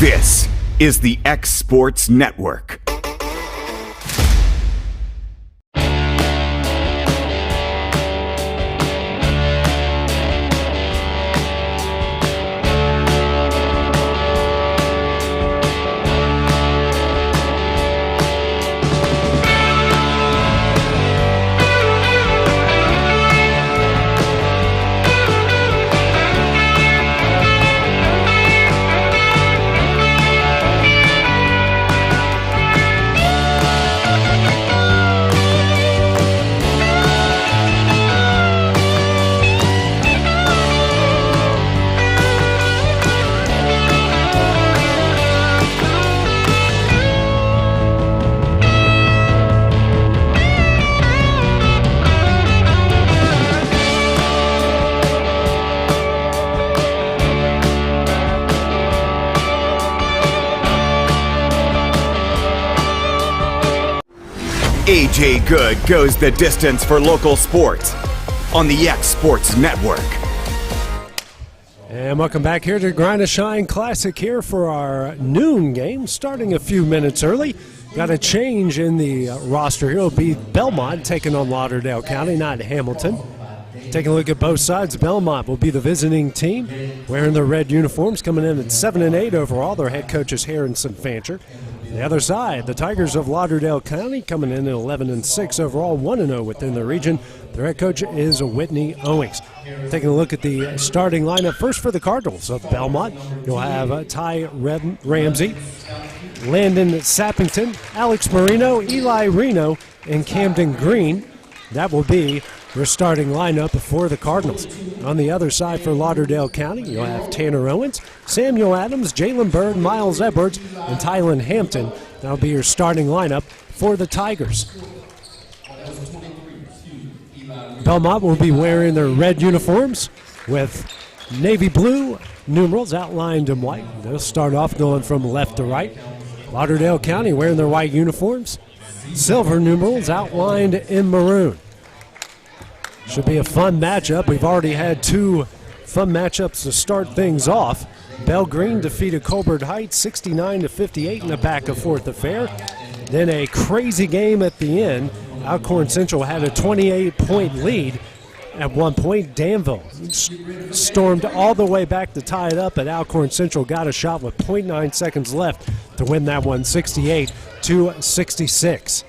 This is the X Sports Network. AJ Good goes the distance for local sports on the X Sports Network. And welcome back here to Grind to Shine Classic here for our noon game, starting a few minutes early. Got a change in the roster here. It'll be Belmont taking on Lauderdale County, not Hamilton. Taking a look at both sides, Belmont will be the visiting team, wearing their red uniforms, coming in at 7-8 overall. Their head coach is Harrison Fancher. The other side, the Tigers of Lauderdale County, coming in at 11-6 overall, 1-0 within the region. Their head coach is Whitney Owings. Taking a look at the starting lineup, first for the Cardinals of Belmont, you'll have Ty Ramsey, Landon Sappington, Alex Marino, Eli Reno, and Camden Green. That will be your starting lineup for the Cardinals. On the other side for Lauderdale County, you'll have Tanner Owens, Samuel Adams, Jalen Bird, Miles Edwards, and Tylen Hampton. That'll be your starting lineup for the Tigers. Belmont will be wearing their red uniforms with navy blue numerals outlined in white. They'll start off going from left to right. Lauderdale County wearing their white uniforms, silver numerals outlined in maroon. Should be a fun matchup. We've already had two fun matchups to start things off. Bell Green defeated Colbert Heights 69-58 in a back-and-forth affair. Then a crazy game at the end. Alcorn Central had a 28-point lead at one point. Danville stormed all the way back to tie it up, but Alcorn Central got a shot with 0.9 seconds left to win that one 68-66.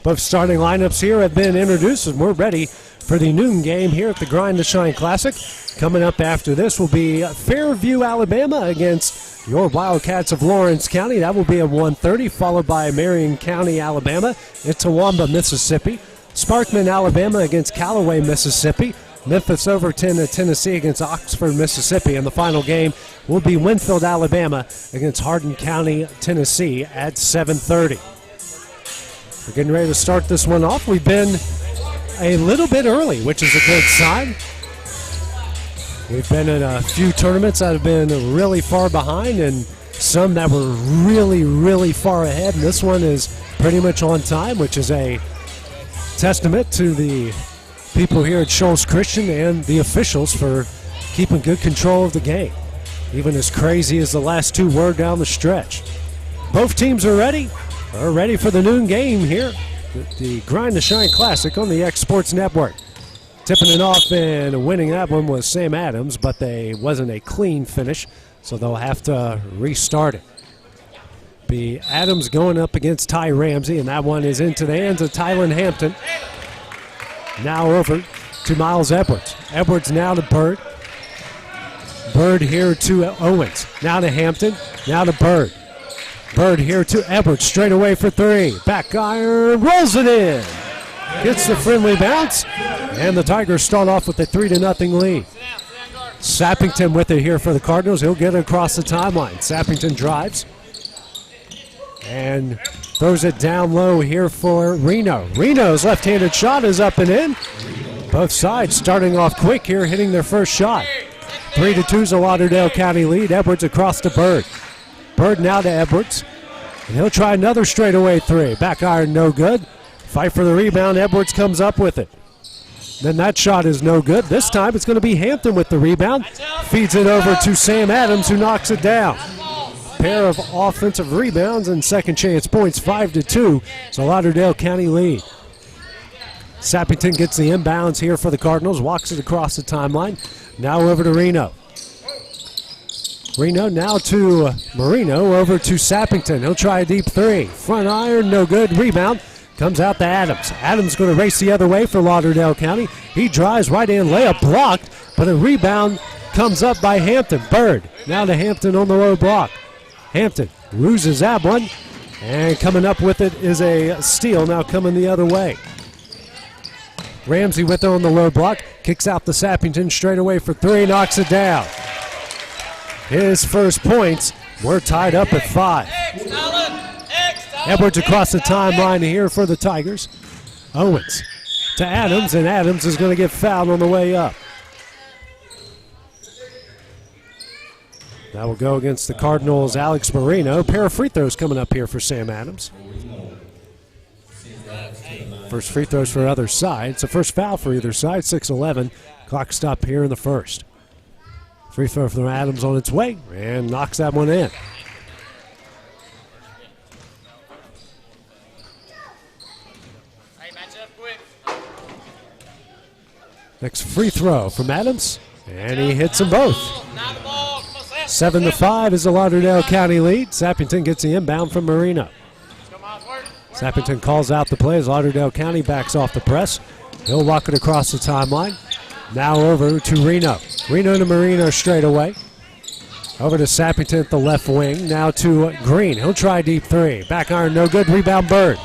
Both starting lineups here have been introduced, and we're ready for the noon game here at the Grind to Shine Classic. Coming up after this will be Fairview, Alabama against your Wildcats of Lawrence County. That will be at 1:30, followed by Marion County, Alabama, and Toowoomba, Mississippi. Sparkman, Alabama against Callaway, Mississippi. Memphis Overton at Tennessee against Oxford, Mississippi. And the final game will be Winfield, Alabama against Hardin County, Tennessee at 7:30. We're getting ready to start this one off. We've been a little bit early, which is a good sign. We've been in a few tournaments that have been really far behind and some that were really, really far ahead. And this one is pretty much on time, which is a testament to the people here at Shoals Christian and the officials for keeping good control of the game, even as crazy as the last two were down the stretch. Both teams are ready. We're ready for the noon game here at the Grind to Shine Classic on the X Sports Network. Tipping it off and winning that one was Sam Adams, but they wasn't a clean finish, so they'll have to restart it. Be Adams going up against Ty Ramsey, and that one is into the hands of Tylen Hampton. Now over to Miles Edwards. Edwards now to Bird. Bird here to Owens. Now to Hampton. Now to Bird. Bird here to Edwards, straight away for three. Back iron, rolls it in. Gets the friendly bounce, and the Tigers start off with a 3-0 lead. Sappington with it here for the Cardinals. He'll get it across the timeline. Sappington drives and throws it down low here for Reno. Reno's left-handed shot is up and in. Both sides starting off quick here, hitting their first shot. 3-2 is a Lauderdale County lead. Edwards across to Bird. Bird now to Edwards, and he'll try another straightaway three. Back iron, no good. Fight for the rebound. Edwards comes up with it. Then that shot is no good. This time it's going to be Hampton with the rebound. Feeds it over to Sam Adams, who knocks it down. pair of offensive rebounds and second chance points, 5-2. So Lauderdale County lead. Sappington gets the inbounds here for the Cardinals, walks it across the timeline. Now over to Reno. Reno now to Marino, over to Sappington. He'll try a deep three. Front iron, no good. Rebound comes out to Adams. Adams going to race the other way for Lauderdale County. He drives right-hand layup, blocked, but a rebound comes up by Hampton. Bird now to Hampton on the low block. Hampton loses that one, and coming up with it is a steal, now coming the other way. Ramsey with it on the low block, kicks out to Sappington straight away for three, knocks it down. His first points. We're tied up at 5. Edwards across the timeline here for the Tigers. Owens to Adams, and Adams is going to get fouled on the way up. That will go against the Cardinals' Alex Marino. Pair of free throws coming up here for Sam Adams. First free throws for either side. It's the first foul for either side, 6-11. Clock stop here in the first. Free throw from Adams on its way, and knocks that one in. Next free throw from Adams, and he hits them both. 7-5 is the Lauderdale County lead. Sappington gets the inbound from Marino. Sappington calls out the play as Lauderdale County backs off the press. He'll walk it across the timeline. Now over to Reno. Reno to Marino straight away. Over to Sappington at the left wing. Now to Green. He'll try deep three. Back iron, no good. Rebound Bird.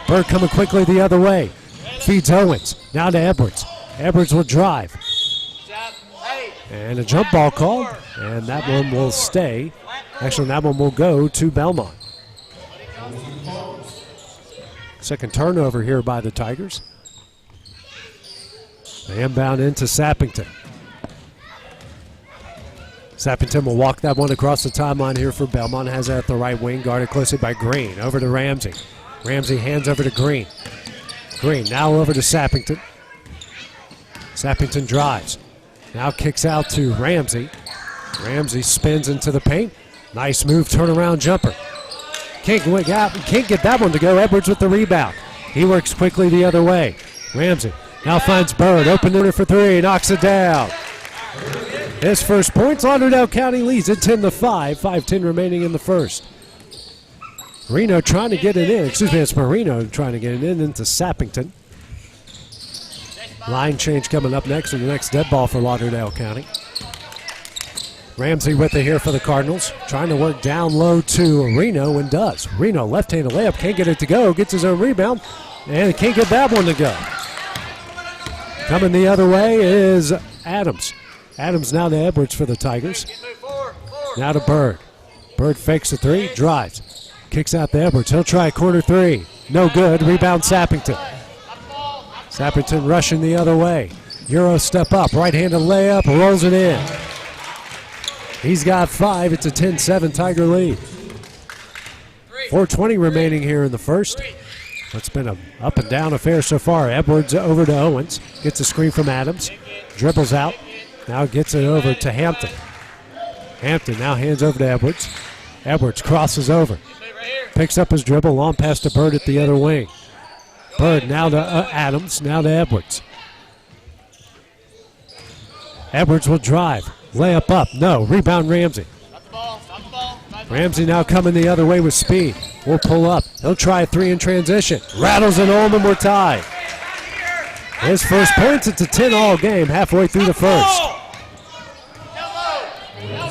Bird coming quickly the other way. Feeds Owens. Now to Edwards. Edwards will drive. And a jump ball called. And that one will stay. Actually, that one will go to Belmont. Second turnover here by the Tigers. The inbound into Sappington. Sappington will walk that one across the timeline here for Belmont. Has it at the right wing, guarded closely by Green. Over to Ramsey. Ramsey hands over to Green. Green now over to Sappington. Sappington drives. Now kicks out to Ramsey. Ramsey spins into the paint. Nice move, turnaround jumper. Can't get that one to go. Edwards with the rebound. He works quickly the other way. Ramsey now finds Bird. Open winner for three. Knocks it down. His first points. Lauderdale County leads at 10-5. 5:10 remaining in the first. Reno trying to get it in. Excuse me, it's Marino trying to get it in into Sappington. Line change coming up next, and the next dead ball for Lauderdale County. Ramsey with it here for the Cardinals. Trying to work down low to Reno, and does. Reno left-handed layup, can't get it to go. Gets his own rebound, and can't get that one to go. Coming the other way is Adams. Adams now to Edwards for the Tigers. Now to Bird. Bird fakes a three, drives. Kicks out to Edwards. He'll try a corner three. No good. Rebound Sappington. Sappington rushing the other way. Euro step up. Right-handed layup. Rolls it in. He's got 5. It's a 10-7 Tiger lead. 4:20 remaining here in the first. It's been an up and down affair so far. Edwards over to Owens. Gets a screen from Adams. Dribbles out. Now gets it over to Hampton. Hampton now hands over to Edwards. Edwards crosses over. Picks up his dribble. Long pass to Bird at the other wing. Bird now to Adams. Now to Edwards. Edwards will drive. Layup up. No. Rebound Ramsey. Ramsey now coming the other way with speed. Will pull up. He'll try a three in transition. Rattles it home, and we're tied. His first points. It's a 10-all game halfway through the first.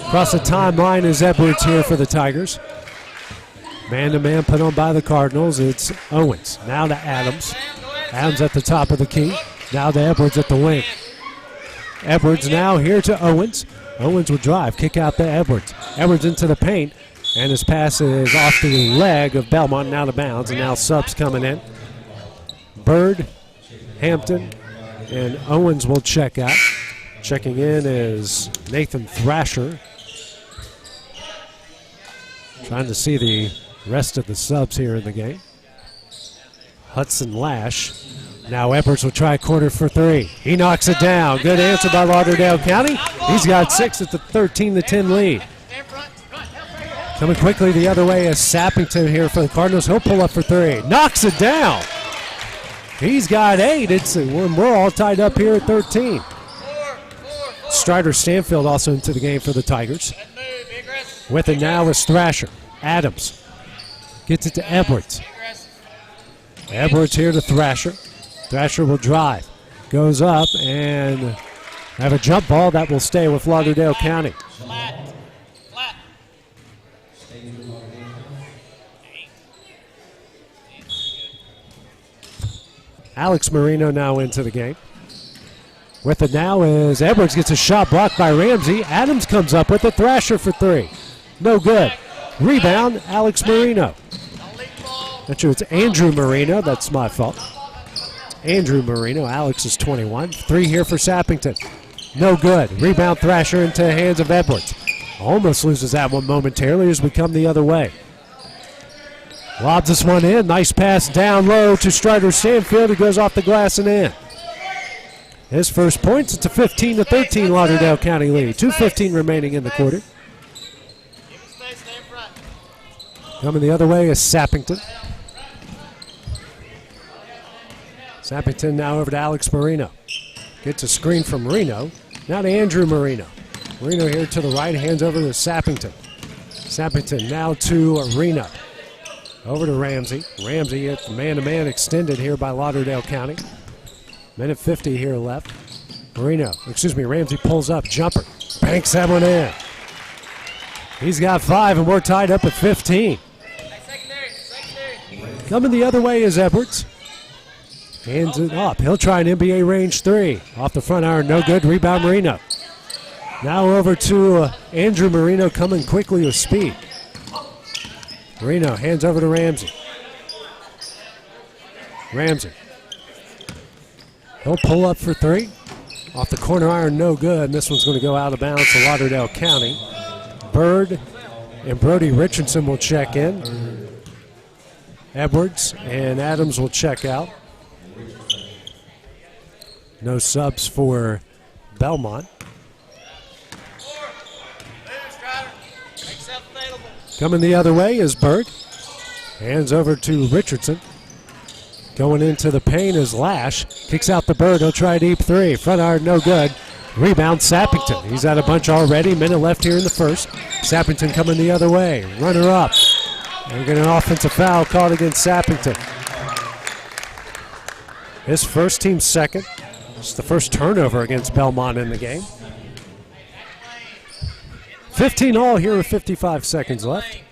Across the timeline is Edwards here for the Tigers. Man-to-man put on by the Cardinals. It's Owens. Now to Adams. Adams at the top of the key. Now to Edwards at the wing. Edwards now here to Owens. Owens will drive. Kick out to Edwards. Edwards into the paint. And his pass is off the leg of Belmont and out of bounds. And now subs coming in. Bird, Hampton, and Owens will check out. Checking in is Nathan Thrasher. Trying to see the rest of the subs here in the game. Hudson Lash. Now Edwards will try a corner for three. He knocks it down. Good answer by Lauderdale County. He's got 6 at the 13-10 lead. Coming quickly the other way is Sappington here for the Cardinals. He'll pull up for three. Knocks it down. He's got 8. We're all tied up here at 13. Strider Stanfield also into the game for the Tigers. With it now is Thrasher. Adams gets it to Edwards. Edwards here to Thrasher. Thrasher will drive. Goes up and have a jump ball that will stay with Lauderdale County. Alex Marino now into the game. With it now is Edwards, gets a shot blocked by Ramsey. Adams comes up with a Thrasher for 3. No good. Rebound, Alex Marino. Not sure, it's Andrew Marino. That's my fault. Andrew Marino. Alex is 21. 3 here for Sappington. No good. Rebound Thrasher into the hands of Edwards. Almost loses that one momentarily as we come the other way. Lobs this one in. Nice pass down low to Strider Stanfield. He goes off the glass and in. His first points. It's a 15-13 Lauderdale County lead. 2:15 remaining in the quarter. Coming the other way is Sappington. Sappington now over to Alex Marino. Gets a screen from Reno. Now to Andrew Marino. Marino here to the right, hands over to Sappington. Sappington now to Reno. Over to Ramsey. Ramsey at man-to-man extended here by Lauderdale County. Minute 50 here left. Ramsey pulls up, jumper. Banks that one in. He's got 5 and we're tied up at 15. Coming the other way is Edwards. Hands it up. He'll try an NBA range 3. Off the front iron, no good. Rebound Marino. Now over to Andrew Marino coming quickly with speed. Marino hands over to Ramsey. Ramsey. He'll pull up for 3. Off the corner iron, no good. And this one's going to go out of bounds to Lauderdale County. Bird and Brody Richardson will check in. Edwards and Adams will check out. No subs for Belmont. Coming the other way is Bird. Hands over to Richardson. Going into the paint is Lash. Kicks out the Bird. He'll try a deep 3. Front iron, no good. Rebound Sappington. He's at a bunch already. Minute left here in the first. Sappington coming the other way. Runner up. And we get an offensive foul called against Sappington. His first, team second. It's the first turnover against Belmont in the game. 15 all here with 55 seconds left.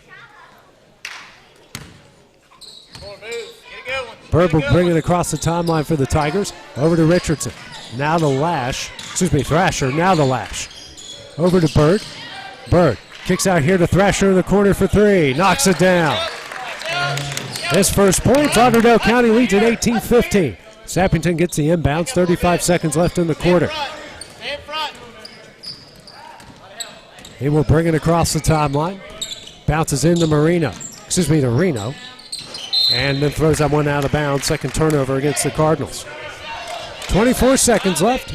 Bird will bring it across the timeline for the Tigers. Over to Richardson. Now to Thrasher. Now to Lash. Over to Bird. Bird kicks out here to Thrasher in the corner for 3. Knocks it down. His first point. Lauderdale County leads at 18-15. Sappington gets the inbounds. 35 seconds left in the quarter. He will bring it across the timeline. Bounces into to Reno. And then throws that one out of bounds. Second turnover against the Cardinals. 24 seconds left.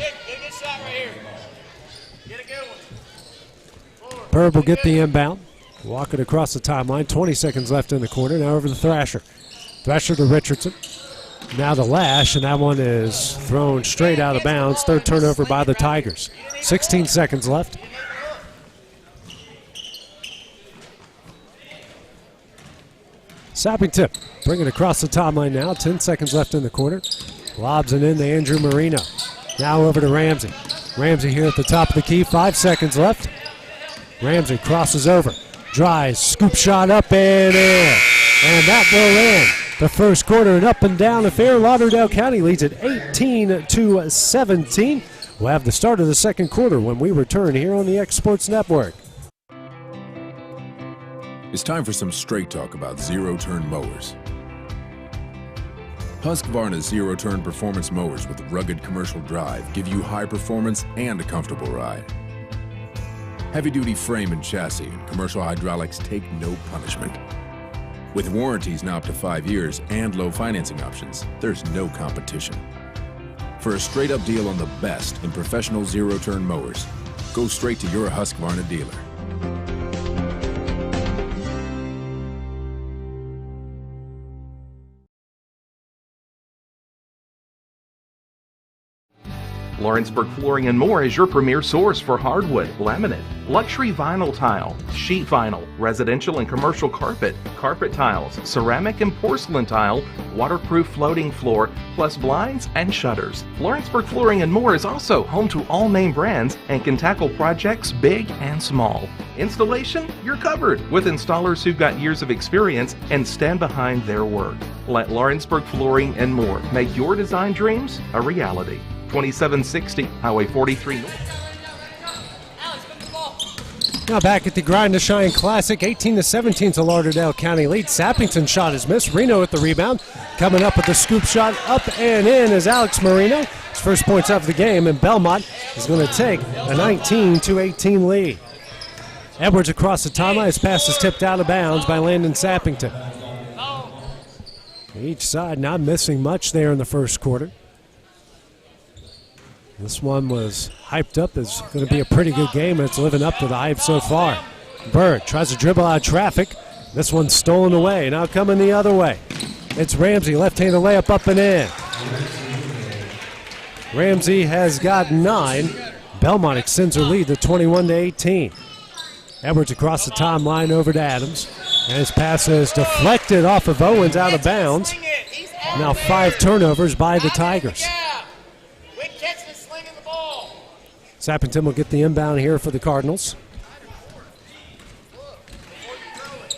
Bird will get the inbound. Walk it across the timeline. 20 seconds left in the quarter. Now over to Thrasher. Thrasher to Richardson. Now to Lash, and that one is thrown straight out of bounds. Third turnover by the Tigers. 16 seconds left. Sappington bring it across the timeline now. 10 seconds left in the quarter. Lobs it in to Andrew Marino. Now over to Ramsey. Ramsey here at the top of the key. 5 seconds left. Ramsey crosses over. Drives. Scoop shot up and in. And that will end the first quarter. An up and down affair. Lauderdale County leads at 18-17. We'll have the start of the second quarter when we return here on the X Sports Network. It's time for some straight talk about zero-turn mowers. Husqvarna's zero-turn performance mowers with rugged commercial drive give you high performance and a comfortable ride. Heavy-duty frame and chassis and commercial hydraulics take no punishment. With warranties now up to 5 years and low financing options, there's no competition. For a straight-up deal on the best in professional zero-turn mowers, go straight to your Husqvarna dealer. Lawrenceburg Flooring and More is your premier source for hardwood, laminate, luxury vinyl tile, sheet vinyl, residential and commercial carpet, carpet tiles, ceramic and porcelain tile, waterproof floating floor, plus blinds and shutters. Lawrenceburg Flooring and More is also home to all name brands and can tackle projects big and small. Installation? You're covered with installers who've got years of experience and stand behind their work. Let Lawrenceburg Flooring and More make your design dreams a reality. 2760 Highway 43 North. Now back at the Grind to Shine Classic, 18-17 to Lauderdale County lead. Sappington's shot is missed. Reno with the rebound. Coming up with the scoop shot up and in is Alex Marino. His first points of the game, and Belmont is going to take a 19-18 lead. Edwards across the timeline. His pass is tipped out of bounds by Landon Sappington. Each side not missing much there in the first quarter. This one was hyped up as going to be a pretty good game, and it's living up to the hype so far. Bird tries to dribble out of traffic. This one's stolen away. Now coming the other way. It's Ramsey, left-handed layup up and in. Ramsey has got 9. Belmont extends her lead to 21-18. Edwards across the timeline over to Adams. And his pass is deflected off of Owens out of bounds. Now 5 turnovers by the Tigers. Sappington will get the inbound here for the Cardinals.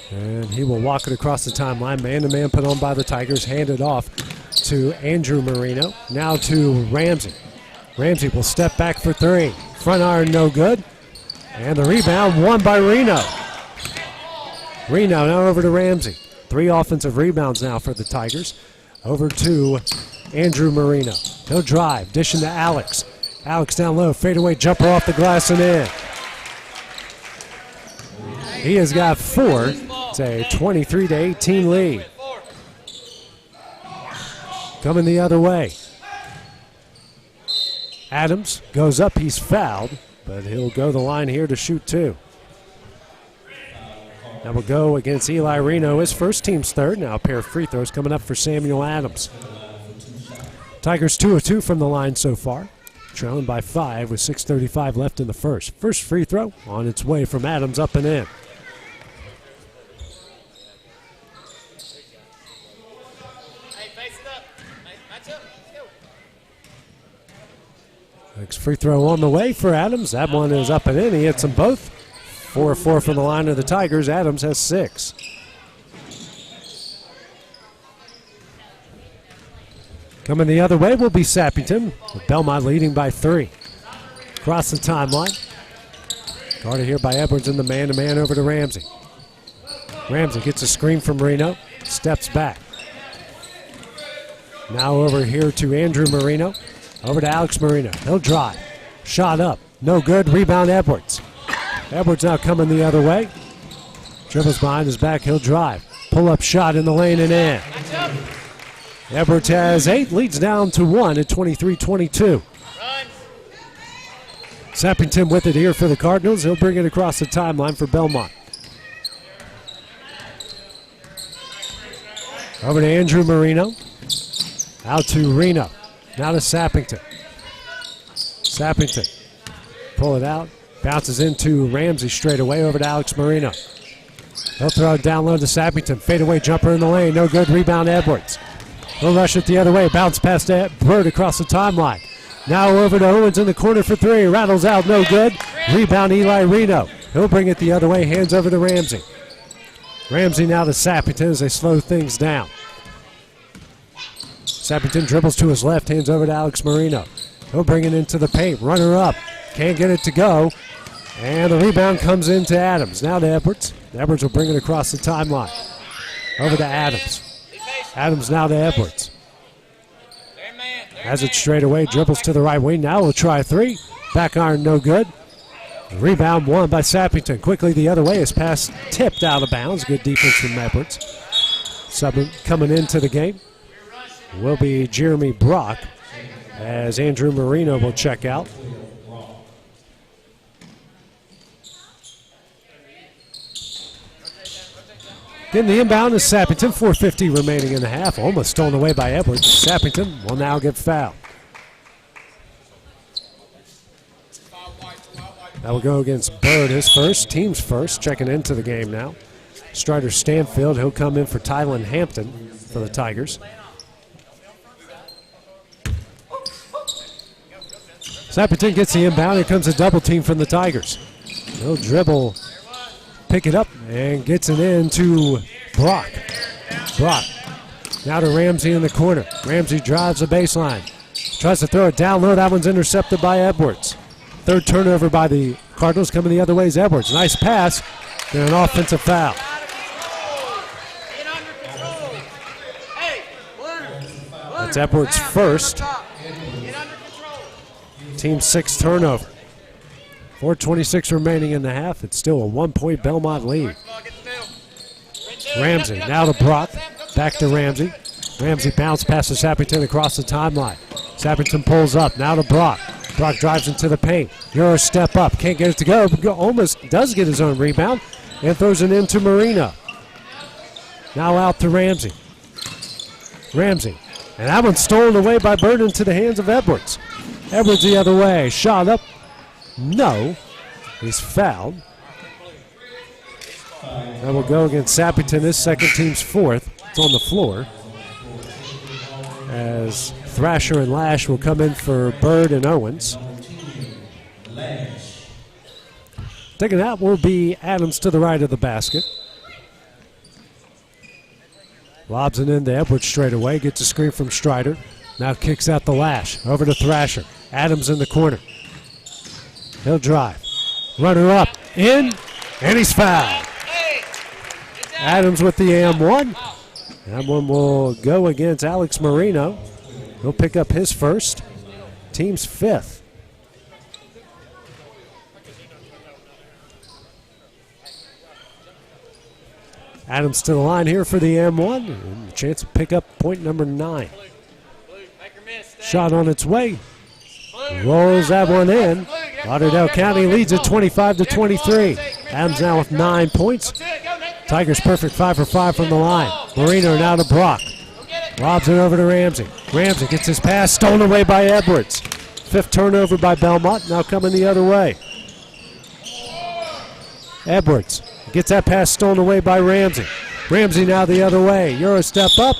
And he will walk it across the timeline. Man-to-man put on by the Tigers. Handed off to Andrew Marino. Now to Ramsey. Ramsey will step back for 3. Front iron no good. And the rebound won by Reno. Reno now over to Ramsey. 3 offensive rebounds now for the Tigers. Over to Andrew Marino. He'll drive. Dishing to Alex. Alex down low, fadeaway jumper off the glass and in. He has got 4. It's a 23-18 lead. Coming the other way. Adams goes up, he's fouled, but he'll go the line here to shoot 2. That will go against Eli Reno, his first team's third. Now a pair of free throws coming up for Samuel Adams. Tigers 2 of 2 from the line so far. Trailing by 5 with 6:35 left in the first. First free throw on its way from Adams up and in. Next free throw on the way for Adams. That one is up and in. He hits them both. 4-4 from the line of the Tigers. Adams has 6. Coming the other way will be Sappington, with Belmont leading by 3. Across the timeline. Guarded here by Edwards in the man-to-man over to Ramsey. Ramsey gets a screen from Reno, steps back. Now over here to Andrew Marino. Over to Alex Marino. He'll drive. Shot up. No good. Rebound Edwards. Edwards now coming the other way. Dribbles behind his back. He'll drive. Pull-up shot in the lane and in. Edwards has 8, leads down to 1 at 23-22. Sappington with it here for the Cardinals. He'll bring it across the timeline for Belmont. Over to Andrew Marino. Out to Reno. Now to Sappington. Sappington. Pull it out. Bounces into Ramsey straight away over to Alex Marino. He'll throw it down low to Sappington. Fadeaway jumper in the lane. No good. Rebound Edwards. He'll rush it the other way. Bounce past Bird across the timeline. Now over to Owens in the corner for 3. Rattles out. No good. Rebound Eli Reno. He'll bring it the other way. Hands over to Ramsey. Ramsey now to Sappington as they slow things down. Sappington dribbles to his left. Hands over to Alex Marino. He'll bring it into the paint. Runner up. Can't get it to go. And the rebound comes into Adams. Now to Edwards. Edwards will bring it across the timeline. Over to Adams. Adams now to Edwards. Has it straight away, dribbles to the right wing. Now we'll try 3. Back iron, no good. Rebound won by Sappington. Quickly the other way. His pass tipped out of bounds. Good defense from Edwards. Sub coming into the game will be Jeremy Brock as Andrew Marino will check out. Getting the inbound is Sappington. 4:50 remaining in the half. Almost stolen away by Edwards. Sappington will now get fouled. That will go against Bird, his first, team's first, checking into the game now. Strider Stanfield, he'll come in for Tylen Hampton for the Tigers. Saperton gets the inbound. Here comes a double team from the Tigers. He'll dribble, pick it up, and gets it in to Brock. Brock now to Ramsey in the corner. Ramsey drives the baseline. Tries to throw it down low. That one's intercepted by Edwards. Third turnover by the Cardinals. Coming the other way is Edwards. Nice pass and an offensive foul. That's Edwards' first. Team 6 turnover. 4:26 remaining in the half. It's still a 1-point Belmont lead. Ramsey now to Brock. Back to Ramsey. Ramsey bounce passes Sappington across the timeline. Sappington pulls up. Now to Brock. Brock drives into the paint. Euro step up. Can't get it to go. Almost does get his own rebound and throws it into Marino. Now out to Ramsey. Ramsey. And that one's stolen away by Bird into the hands of Edwards. Edwards the other way. Shot up. No. He's fouled. That will go against Sappington, his second, team's fourth. It's on the floor. As Thrasher and Lash will come in for Bird and Owens. Taking that will be Adams to the right of the basket. Lobs it into Edwards straight away. Gets a screen from Strider. Now kicks out the Lash. Over to Thrasher. Adams in the corner. He'll drive. Runner up. In. And he's fouled. Adams with the AM1. That one will go against Alex Marino. He'll pick up his first. Team's fifth. Adams to the line here for the M1. And a chance to pick up point number 9. Shot on its way. Rolls that one in. Lauderdale County leads at 25-23. Adams now with 9 points. Tigers perfect 5 for 5 from the line. Marino now to Brock. Lobs it over to Ramsey. Ramsey gets his pass stolen away by Edwards. Fifth turnover by Belmont, now coming the other way. Edwards gets that pass stolen away by Ramsey. Ramsey now the other way. Euro step up,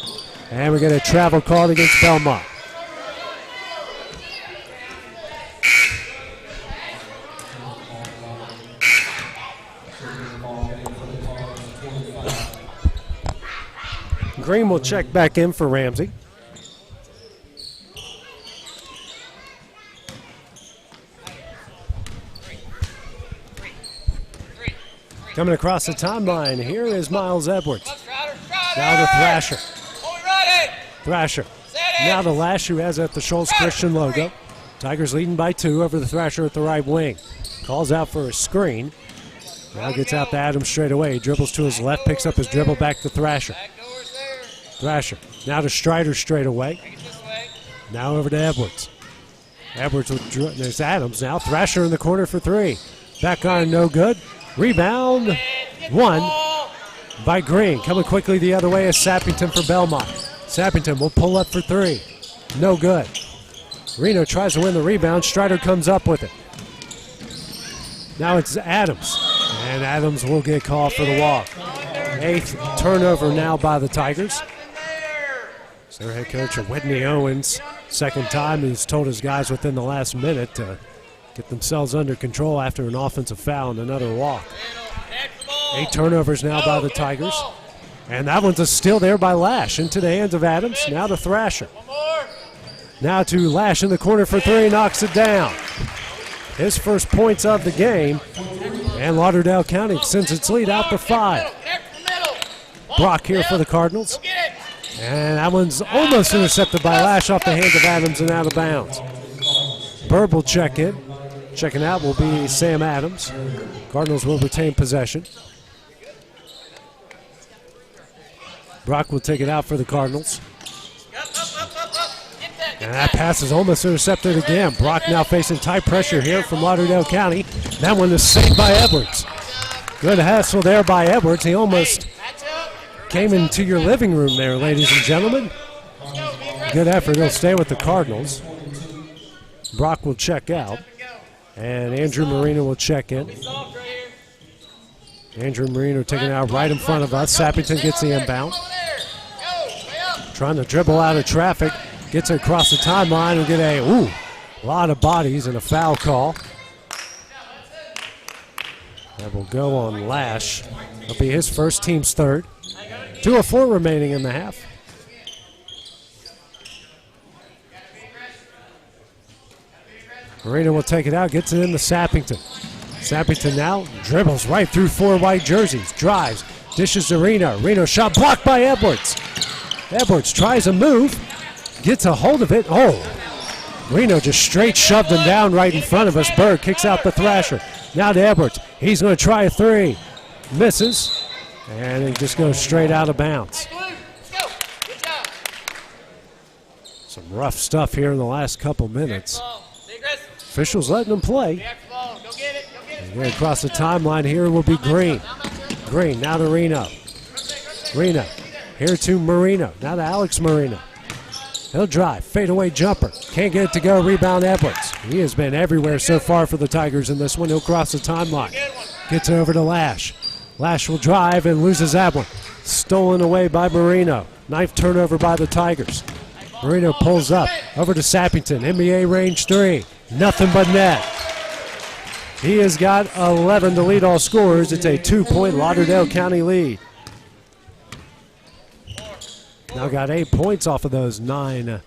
and we get a travel called against Belmont. Green will check back in for Ramsey. Coming across the timeline, here is Miles Edwards. Now to Thrasher. Thrasher. Now to Lash, who has at the Shoals Christian logo. Tigers leading by 2 over the Thrasher at the right wing. Calls out for a screen. Now gets out to Adams straight away. He dribbles to his left, picks up his dribble back to Thrasher. Thrasher. Now to Strider straight away. Now over to Edwards. Edwards with there's Adams now. Thrasher in the corner for 3. Back iron, no good. Rebound. 1 by Green. Coming quickly the other way is Sappington for Belmont. Sappington will pull up for 3. No good. Reno tries to win the rebound. Strider comes up with it. Now it's Adams. And Adams will get called for the walk. 8th turnover now by the Tigers. It's their head coach, Whitney Owens. Second time he's told his guys within the last minute to get themselves under control after an offensive foul and another walk. 8 turnovers now by the Tigers. And that one's a steal there by Lash into the hands of Adams. Now to Thrasher. Now to Lash in the corner for 3, knocks it down. His first points of the game. And Lauderdale County sends its lead out to 5. Brock here for the Cardinals. And that one's almost intercepted by Lash off the hands of Adams and out of bounds. Bird will check in. Checking out will be Sam Adams. Cardinals will retain possession. Brock will take it out for the Cardinals. And that pass is almost intercepted again. Brock now facing tight pressure here from Lauderdale County. That one is saved by Edwards. Good hustle there by Edwards. He almost came into your living room there, ladies and gentlemen. Good effort. He'll stay with the Cardinals. Brock will check out. And Andrew Marino will check in. Andrew Marino taking it out right in front of us. Sappington gets the inbound. Trying to dribble out of traffic. Gets it across the timeline and get a lot of bodies and a foul call. That will go on Lash. It'll be his first, team's third. 2:04 remaining in the half. Marino will take it out, gets it into Sappington. Sappington now dribbles right through 4 white jerseys, drives, dishes to Reno. Reno shot blocked by Edwards. Edwards tries a move, gets a hold of it. Reno just straight shoved him down right in front of us. Bird kicks out the Thrasher. Now to Edwards. He's going to try a 3. Misses. And it just goes straight out of bounds. Some rough stuff here in the last couple minutes. Officials letting them play. And across the timeline here will be Green. Green now to Reno. Reno here to Marino. Now to Alex Marino. He'll drive, fadeaway jumper. Can't get it to go, rebound Edwards. He has been everywhere so far for the Tigers in this one. He'll cross the timeline. Gets it over to Lash. Lash will drive and loses that one. Stolen away by Marino. 9th turnover by the Tigers. Marino pulls up, over to Sappington. NBA range 3. Nothing but net. He has got 11 to lead all scorers. It's a 2-point Lauderdale County lead. Now got 8 points off of those 9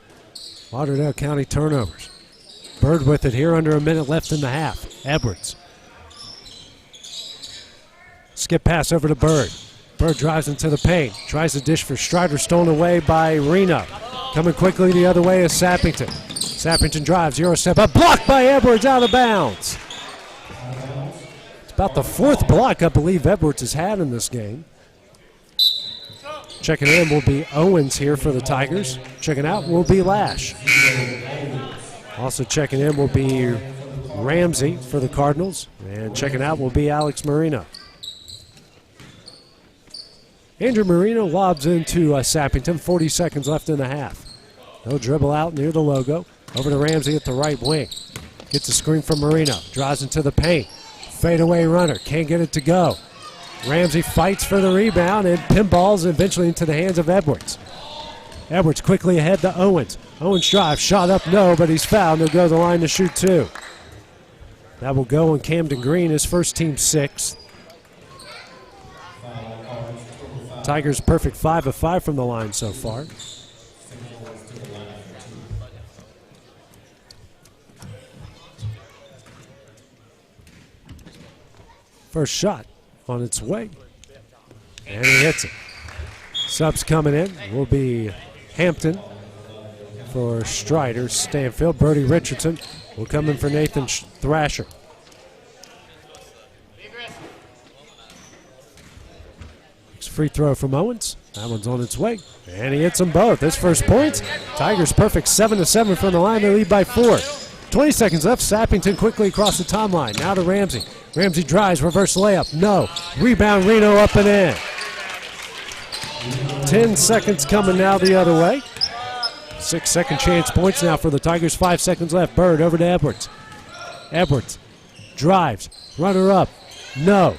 Lauderdale County turnovers. Bird with it here, under a minute left in the half. Edwards. Skip pass over to Bird. Bird drives into the paint. Tries to dish for Strider, stolen away by Reno. Coming quickly the other way is Sappington. Sappington drives, Euro step up, blocked by Edwards, out of bounds. It's about the 4th block I believe Edwards has had in this game. Checking in will be Owens here for the Tigers. Checking out will be Lash. Also checking in will be Ramsey for the Cardinals. And checking out will be Alex Marino. Andrew Marino lobs into Sappington. 40 seconds left in the half. He'll dribble out near the logo. Over to Ramsey at the right wing. Gets a screen from Marino. Drives into the paint. Fadeaway runner. Can't get it to go. Ramsey fights for the rebound and pinballs eventually into the hands of Edwards. Edwards quickly ahead to Owens. Owens drives, shot up, no, but he's fouled. He'll go to the line to shoot 2. That will go on Camden Green, his first, team 6th. Tigers perfect 5 of 5 from the line so far. First shot on its way, and he hits it. Subs coming in will be Hampton for Strider. Stanfield. Brody Richardson will come in for Nathan Thrasher. Next free throw from Owens. That one's on its way, and he hits them both. His first points. Tigers perfect 7-7 from the line. They lead by 4. 20 seconds left. Sappington quickly across the timeline. Now to Ramsey. Ramsey drives, reverse layup, no. Rebound, Reno up and in. 10 seconds coming now the other way. 6 second chance points now for the Tigers. 5 seconds left. Bird over to Edwards. Edwards drives, runner up, no.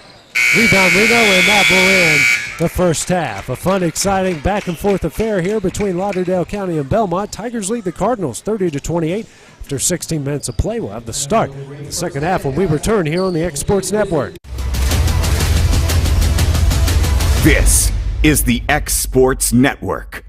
Rebound, Reno, and that will end the first half. A fun, exciting back and forth affair here between Lauderdale County and Belmont. Tigers lead the Cardinals 30-28. After 16 minutes of play, we'll have the start of the second half when we return here on the X Sports Network. This is the X Sports Network.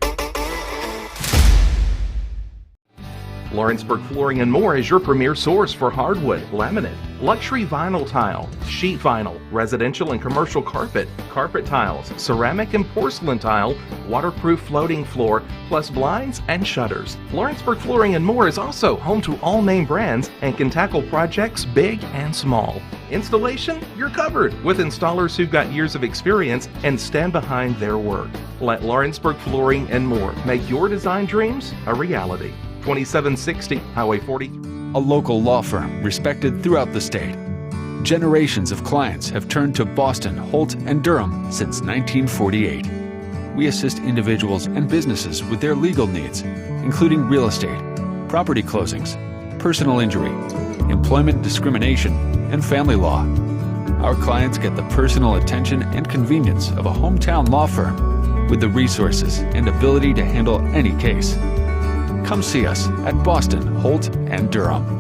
Lawrenceburg Flooring and More is your premier source for hardwood, laminate, luxury vinyl tile, sheet vinyl, residential and commercial carpet, carpet tiles, ceramic and porcelain tile, waterproof floating floor, plus blinds and shutters. Lawrenceburg Flooring and More is also home to all name brands and can tackle projects big and small. Installation? You're covered with installers who've got years of experience and stand behind their work. Let Lawrenceburg Flooring and More make your design dreams a reality. 2760 Highway 43. A local law firm respected throughout the state. Generations of clients have turned to Boston, Holt, and Durham since 1948. We assist individuals and businesses with their legal needs, including real estate, property closings, personal injury, employment discrimination, and family law. Our clients get the personal attention and convenience of a hometown law firm with the resources and ability to handle any case. Come see us at Boston, Holt, and Durham.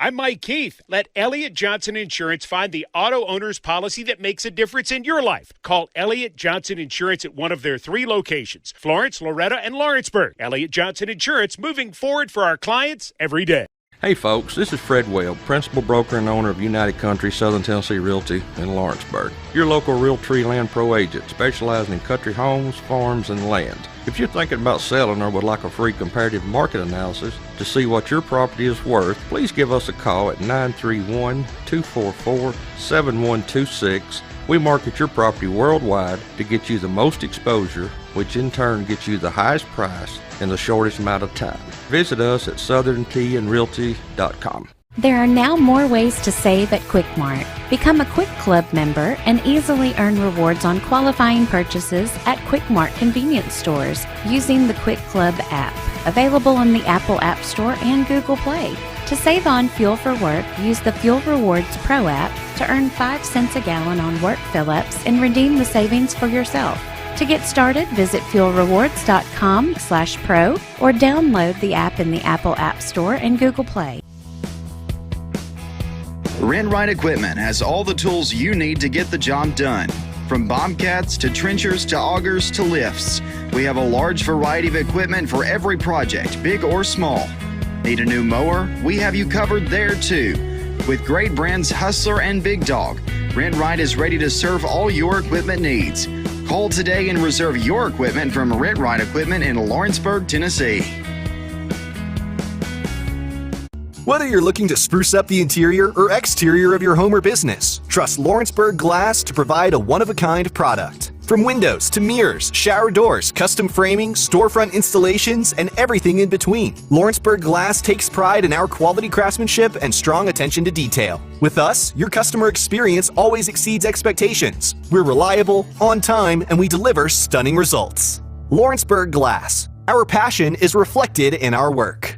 I'm Mike Keith. Let Elliott Johnson Insurance find the auto owner's policy that makes a difference in your life. Call Elliott Johnson Insurance at one of their 3 locations, Florence, Loretto, and Lawrenceburg. Elliott Johnson Insurance, moving forward for our clients every day. Hey folks, this is Fred Weld, principal broker and owner of United Country Southern Tennessee Realty in Lawrenceburg. Your local Realtree Land Pro agent specializing in country homes, farms, and land. If you're thinking about selling or would like a free comparative market analysis to see what your property is worth, please give us a call at 931-244-7126. We market your property worldwide to get you the most exposure, which in turn gets you the highest price in the shortest amount of time. Visit us at southerntandrealty.com. There are now more ways to save at Quick Mart. Become a Quick Club member and easily earn rewards on qualifying purchases at Quick Mart convenience stores using the Quick Club app, available on the Apple App Store and Google Play. To save on fuel for work, use the Fuel Rewards Pro app to earn 5 cents a gallon on work fill-ups and redeem the savings for yourself. To get started, visit fuelrewards.com/pro or download the app in the Apple App Store and Google Play. Rent-Right Equipment has all the tools you need to get the job done. From bobcats to trenchers to augers to lifts, we have a large variety of equipment for every project, big or small. Need a new mower? We have you covered there too. With great brands Hustler and Big Dog, Rent-Right is ready to serve all your equipment needs. Call today and reserve your equipment from Rent-Right Equipment in Lawrenceburg, Tennessee. Whether you're looking to spruce up the interior or exterior of your home or business, trust Lawrenceburg Glass to provide a one-of-a-kind product. From windows to mirrors, shower doors, custom framing, storefront installations, and everything in between, Lawrenceburg Glass takes pride in our quality craftsmanship and strong attention to detail. With us, your customer experience always exceeds expectations. We're reliable, on time, and we deliver stunning results. Lawrenceburg Glass. Our passion is reflected in our work.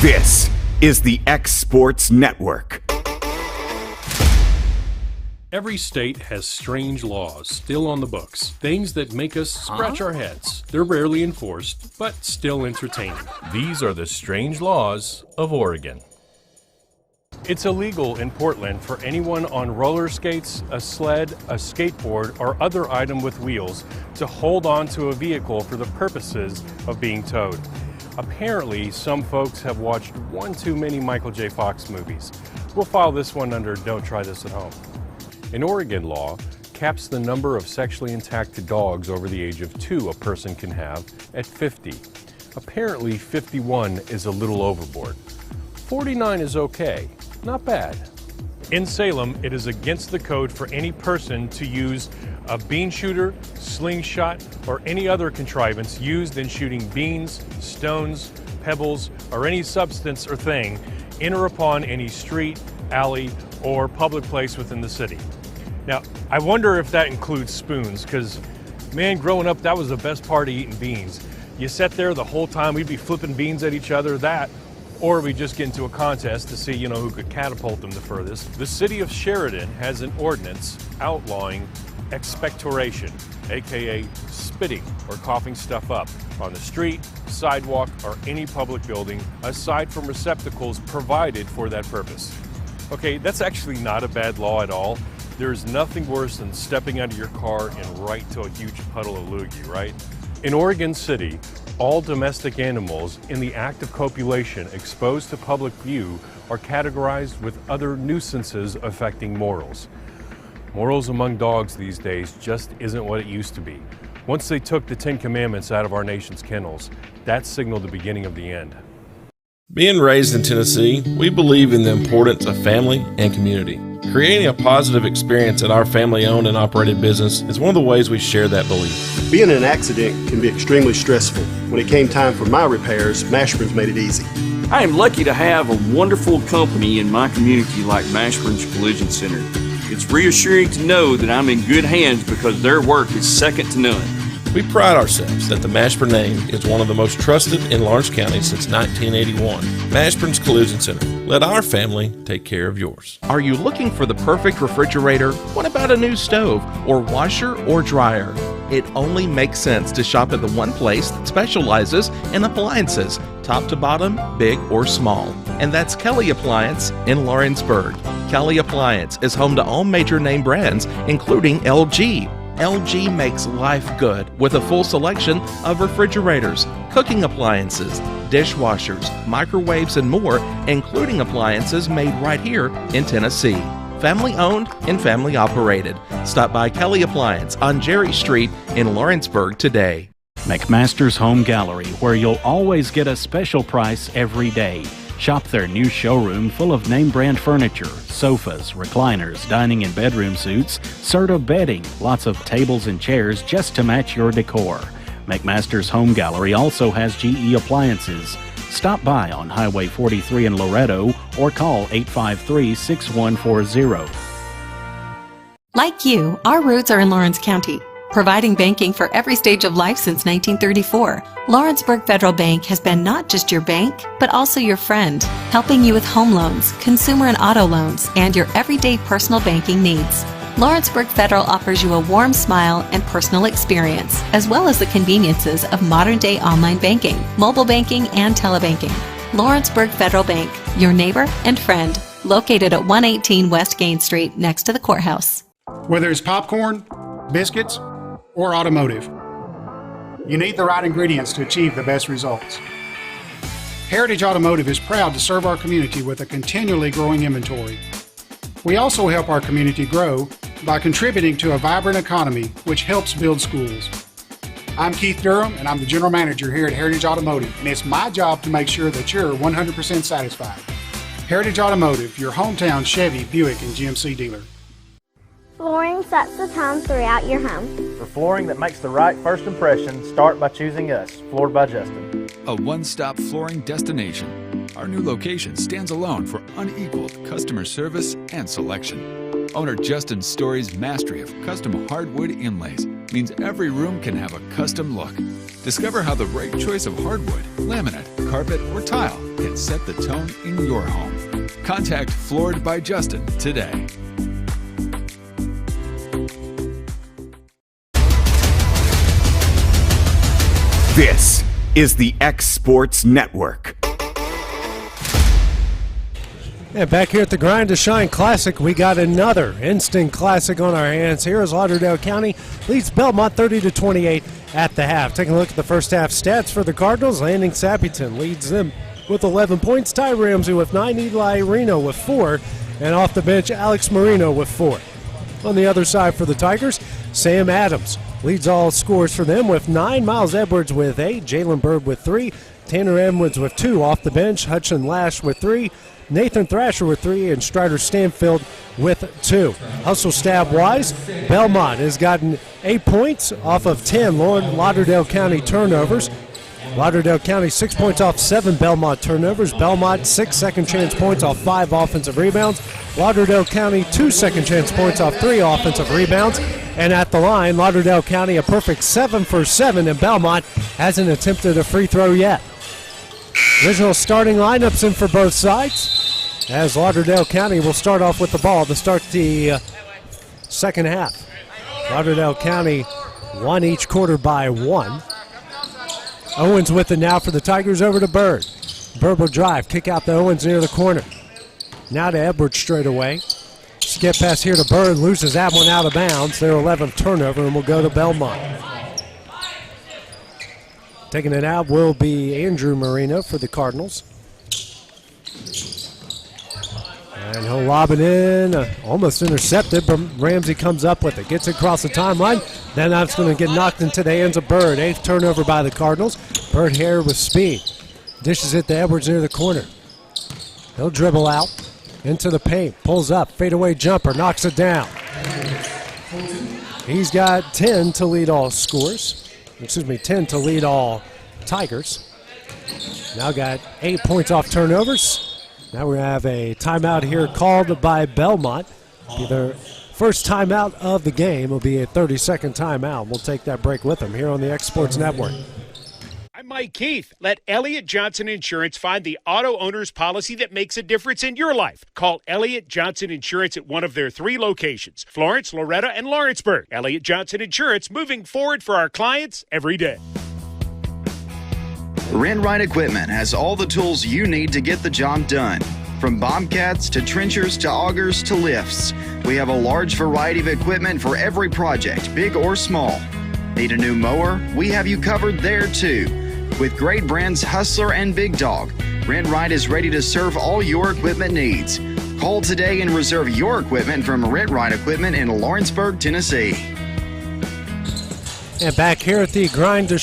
This is the X Sports Network. Every state has strange laws still on the books, things that make us scratch our heads. They're rarely enforced, but still entertaining. These are the strange laws of Oregon. It's illegal in Portland for anyone on roller skates, a sled, a skateboard, or other item with wheels to hold on to a vehicle for the purposes of being towed. Apparently, some folks have watched one too many Michael J. Fox movies. We'll file this one under Don't Try This at Home. An Oregon law caps the number of sexually intact dogs over the age of 2 a person can have at 50. Apparently, 51 is a little overboard. 49 is okay, not bad. In Salem, it is against the code for any person to use a bean shooter, slingshot, or any other contrivance used in shooting beans, stones, pebbles, or any substance or thing in or upon any street, alley, or public place within the city. Now, I wonder if that includes spoons, because, man, growing up, that was the best part of eating beans. You sat there the whole time, we'd be flipping beans at each other, or we just get into a contest to see, who could catapult them the furthest. The city of Sheridan has an ordinance outlawing expectoration, aka spitting or coughing stuff up on the street, sidewalk, or any public building, aside from receptacles provided for that purpose. Okay, that's actually not a bad law at all. There's nothing worse than stepping out of your car and right to a huge puddle of loogie, right? In Oregon City, all domestic animals in the act of copulation exposed to public view are categorized with other nuisances affecting morals. Morals among dogs these days just isn't what it used to be. Once they took the 10 Commandments out of our nation's kennels, that signaled the beginning of the end. Being raised in Tennessee, we believe in the importance of family and community. Creating a positive experience at our family-owned and operated business is one of the ways we share that belief. Being in an accident can be extremely stressful. When it came time for my repairs, Mashburn's made it easy. I am lucky to have a wonderful company in my community like Mashburn's Collision Center. It's reassuring to know that I'm in good hands because their work is second to none. We pride ourselves that the Mashburn name is one of the most trusted in Lawrence County since 1981. Mashburn's Collision Center. Let our family take care of yours. Are you looking for the perfect refrigerator? What about a new stove or washer or dryer? It only makes sense to shop at the one place that specializes in appliances, top to bottom, big or small. And that's Kelly Appliance in Lawrenceburg. Kelly Appliance is home to all major name brands, including LG. LG makes life good with a full selection of refrigerators, cooking appliances, dishwashers, microwaves, and more, including appliances made right here in Tennessee. Family owned and family operated. Stop by Kelly Appliance on Jerry Street in Lawrenceburg today. McMaster's Home Gallery, where you'll always get a special price every day. Shop their new showroom full of name brand furniture, sofas, recliners, dining and bedroom suites, Serta bedding, lots of tables and chairs just to match your decor. McMaster's Home Gallery also has GE appliances. Stop by on Highway 43 in Loretto or call 853-6140. Like you, our roots are in Lawrence County, providing banking for every stage of life since 1934. Lawrenceburg Federal Bank has been not just your bank, but also your friend, helping you with home loans, consumer and auto loans, and your everyday personal banking needs. Lawrenceburg Federal offers you a warm smile and personal experience, as well as the conveniences of modern-day online banking, mobile banking, and telebanking. Lawrenceburg Federal Bank, your neighbor and friend, located at 118 West Gain Street, next to the courthouse. Whether it's popcorn, biscuits, or automotive, you need the right ingredients to achieve the best results. Heritage Automotive is proud to serve our community with a continually growing inventory. We also help our community grow by contributing to a vibrant economy, which helps build schools. I'm Keith Durham, and I'm the General Manager here at Heritage Automotive, and it's my job to make sure that you're 100% satisfied. Heritage Automotive, your hometown Chevy, Buick, and GMC dealer. Flooring sets the tone throughout your home. For flooring that makes the right first impression, start by choosing us, Floored by Justin. A one-stop flooring destination. Our new location stands alone for unequaled customer service and selection. Owner Justin Story's mastery of custom hardwood inlays means every room can have a custom look. Discover how the right choice of hardwood, laminate, carpet, or tile can set the tone in your home. Contact Floored by Justin today. This is the X Sports Network. And back here at the Grind to Shine Classic, we got another instant classic on our hands here as Lauderdale County leads Belmont 30-28 at the half. Taking a look at the first half stats for the Cardinals, Landon Sappington leads them with 11 points. Ty Ramsey with 9, Eli Reno with 4, and off the bench, Alex Marino with 4. On the other side for the Tigers, Sam Adams leads all scores for them with 9, Miles Edwards with 8, Jalen Bird with 3, Tanner Edwards with 2 off the bench, Hudson Lash with 3, Nathan Thrasher with 3, and Strider Stanfield with 2. Hustle stab wise, Belmont has gotten 8 points off of 10 Lauderdale County turnovers. Lauderdale County 6 points off 7 Belmont turnovers. Belmont 6 second chance points off 5 offensive rebounds. Lauderdale County 2 second chance points off 3 offensive rebounds. And at the line, Lauderdale County a perfect 7 for 7, and Belmont hasn't attempted a free throw yet. Original starting lineups in for both sides, as Lauderdale County will start off with the ball to start the second half. Lauderdale County won each quarter by 1. Owens with it now for the Tigers, over to Bird. Bird will drive, kick out to Owens near the corner. Now to Edwards straight away. Skip pass here to Bird, loses that one out of bounds. Their 11th turnover, and will go to Belmont. Taking it out will be Andrew Marino for the Cardinals. And he'll lob it in, almost intercepted, but Ramsey comes up with it. Gets it across the timeline. Then that's going to get knocked into the hands of Bird. 8th turnover by the Cardinals. Bird here with speed. Dishes it to Edwards near the corner. He'll dribble out. Into the paint, pulls up, fadeaway jumper, knocks it down. He's got 10 to lead all scores. 10 to lead all Tigers. Now got 8 points off turnovers. Now we have a timeout here called by Belmont. Be their first timeout of the game. Will be a 30-second timeout. We'll take that break with them here on the X Sports Network. I'm Mike Keith. Let Elliott Johnson Insurance find the auto owner's policy that makes a difference in your life. Call Elliott Johnson Insurance at one of their 3 locations, Florence, Loretta, and Lawrenceburg. Elliott Johnson Insurance, moving forward for our clients every day. Rent Right Equipment has all the tools you need to get the job done. From bombcats to trenchers to augers to lifts, we have a large variety of equipment for every project, big or small. Need a new mower? We have you covered there too. With great brands Hustler and Big Dog, Rent Right is ready to serve all your equipment needs. Call today and reserve your equipment from Rent Right Equipment in Lawrenceburg, Tennessee. And back here at the Grind to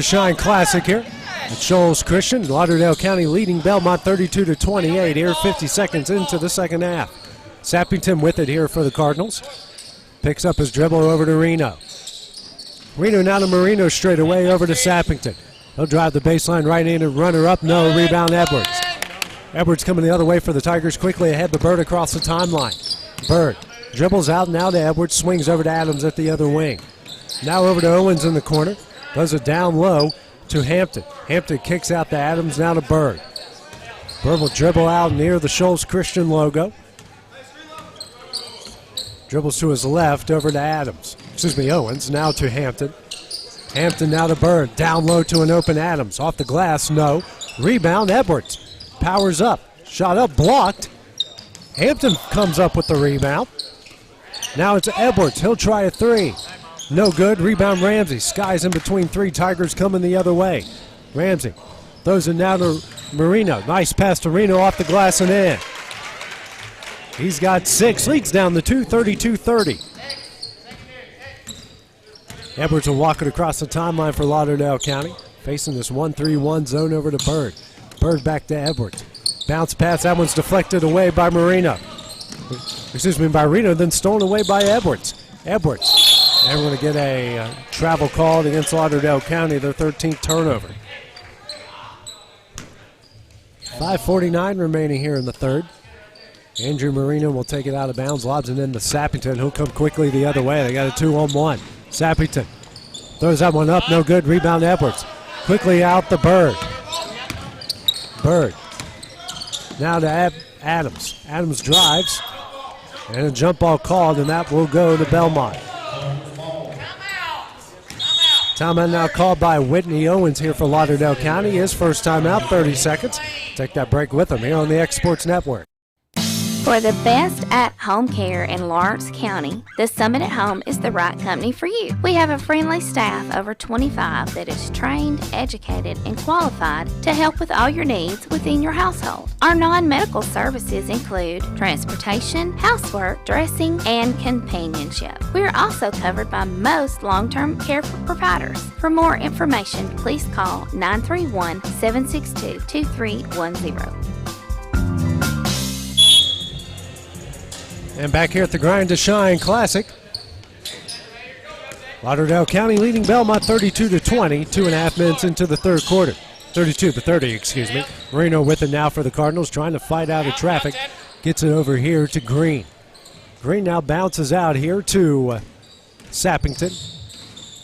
Shine Classic here at Shoals Christian. Lauderdale County leading Belmont 32-28 here, 50 seconds into the second half. Sappington with it here for the Cardinals. Picks up his dribble over to Reno. Reno now to Marino straight away over to Sappington. He'll drive the baseline right in and runner up. No, rebound Edwards. Edwards coming the other way for the Tigers, quickly ahead to Bird across the timeline. Bird dribbles out now to Edwards, swings over to Adams at the other wing. Now over to Owens in the corner. Does it down low to Hampton. Hampton kicks out to Adams, now to Bird. Bird will dribble out near the Shoals Christian logo. Dribbles to his left over to Adams. Owens, now to Hampton. Hampton now to Bird. Down low to an open Adams. Off the glass, no. Rebound, Edwards. Powers up. Shot up, blocked. Hampton comes up with the rebound. Now it's Edwards. He'll try a 3. No good. Rebound, Ramsey. Skies in between 3. Tigers coming the other way. Ramsey throws it now to Marino. Nice pass to Reno off the glass and in. He's got 6. Leads down the 2, 32-30. Edwards will walk it across the timeline for Lauderdale County. Facing this 1-3-1 zone over to Bird. Bird back to Edwards. Bounce pass. That one's deflected away by Marino. By Reno, then stolen away by Edwards. Edwards. And we're going to get a travel called against Lauderdale County, their 13th turnover. 5:49 remaining here in the third. Andrew Marino will take it out of bounds, lobs it into Sappington. He'll come quickly the other way. They got a 2-on-1. Sappington throws that one up, no good. Rebound Edwards. Quickly out the Bird. Bird. Now to Adams. Adams drives. And a jump ball called, and that will go to Belmont. Timeout now called by Whitney Owens here for Lauderdale County. His first timeout, 30 seconds. Take that break with him here on the X Sports Network. For the best at-home care in Lawrence County, the Summit at Home is the right company for you. We have a friendly staff, over 25, that is trained, educated, and qualified to help with all your needs within your household. Our non-medical services include transportation, housework, dressing, and companionship. We are also covered by most long-term care providers. For more information, please call 931-762-2310. And back here at the Grind to Shine Classic, Lauderdale County leading Belmont 32-20, 2.5 minutes into the third quarter. 32-30, excuse me. Marino with it now for the Cardinals, trying to fight out of traffic. Gets it over here to Green. Green now bounces out here to Sappington.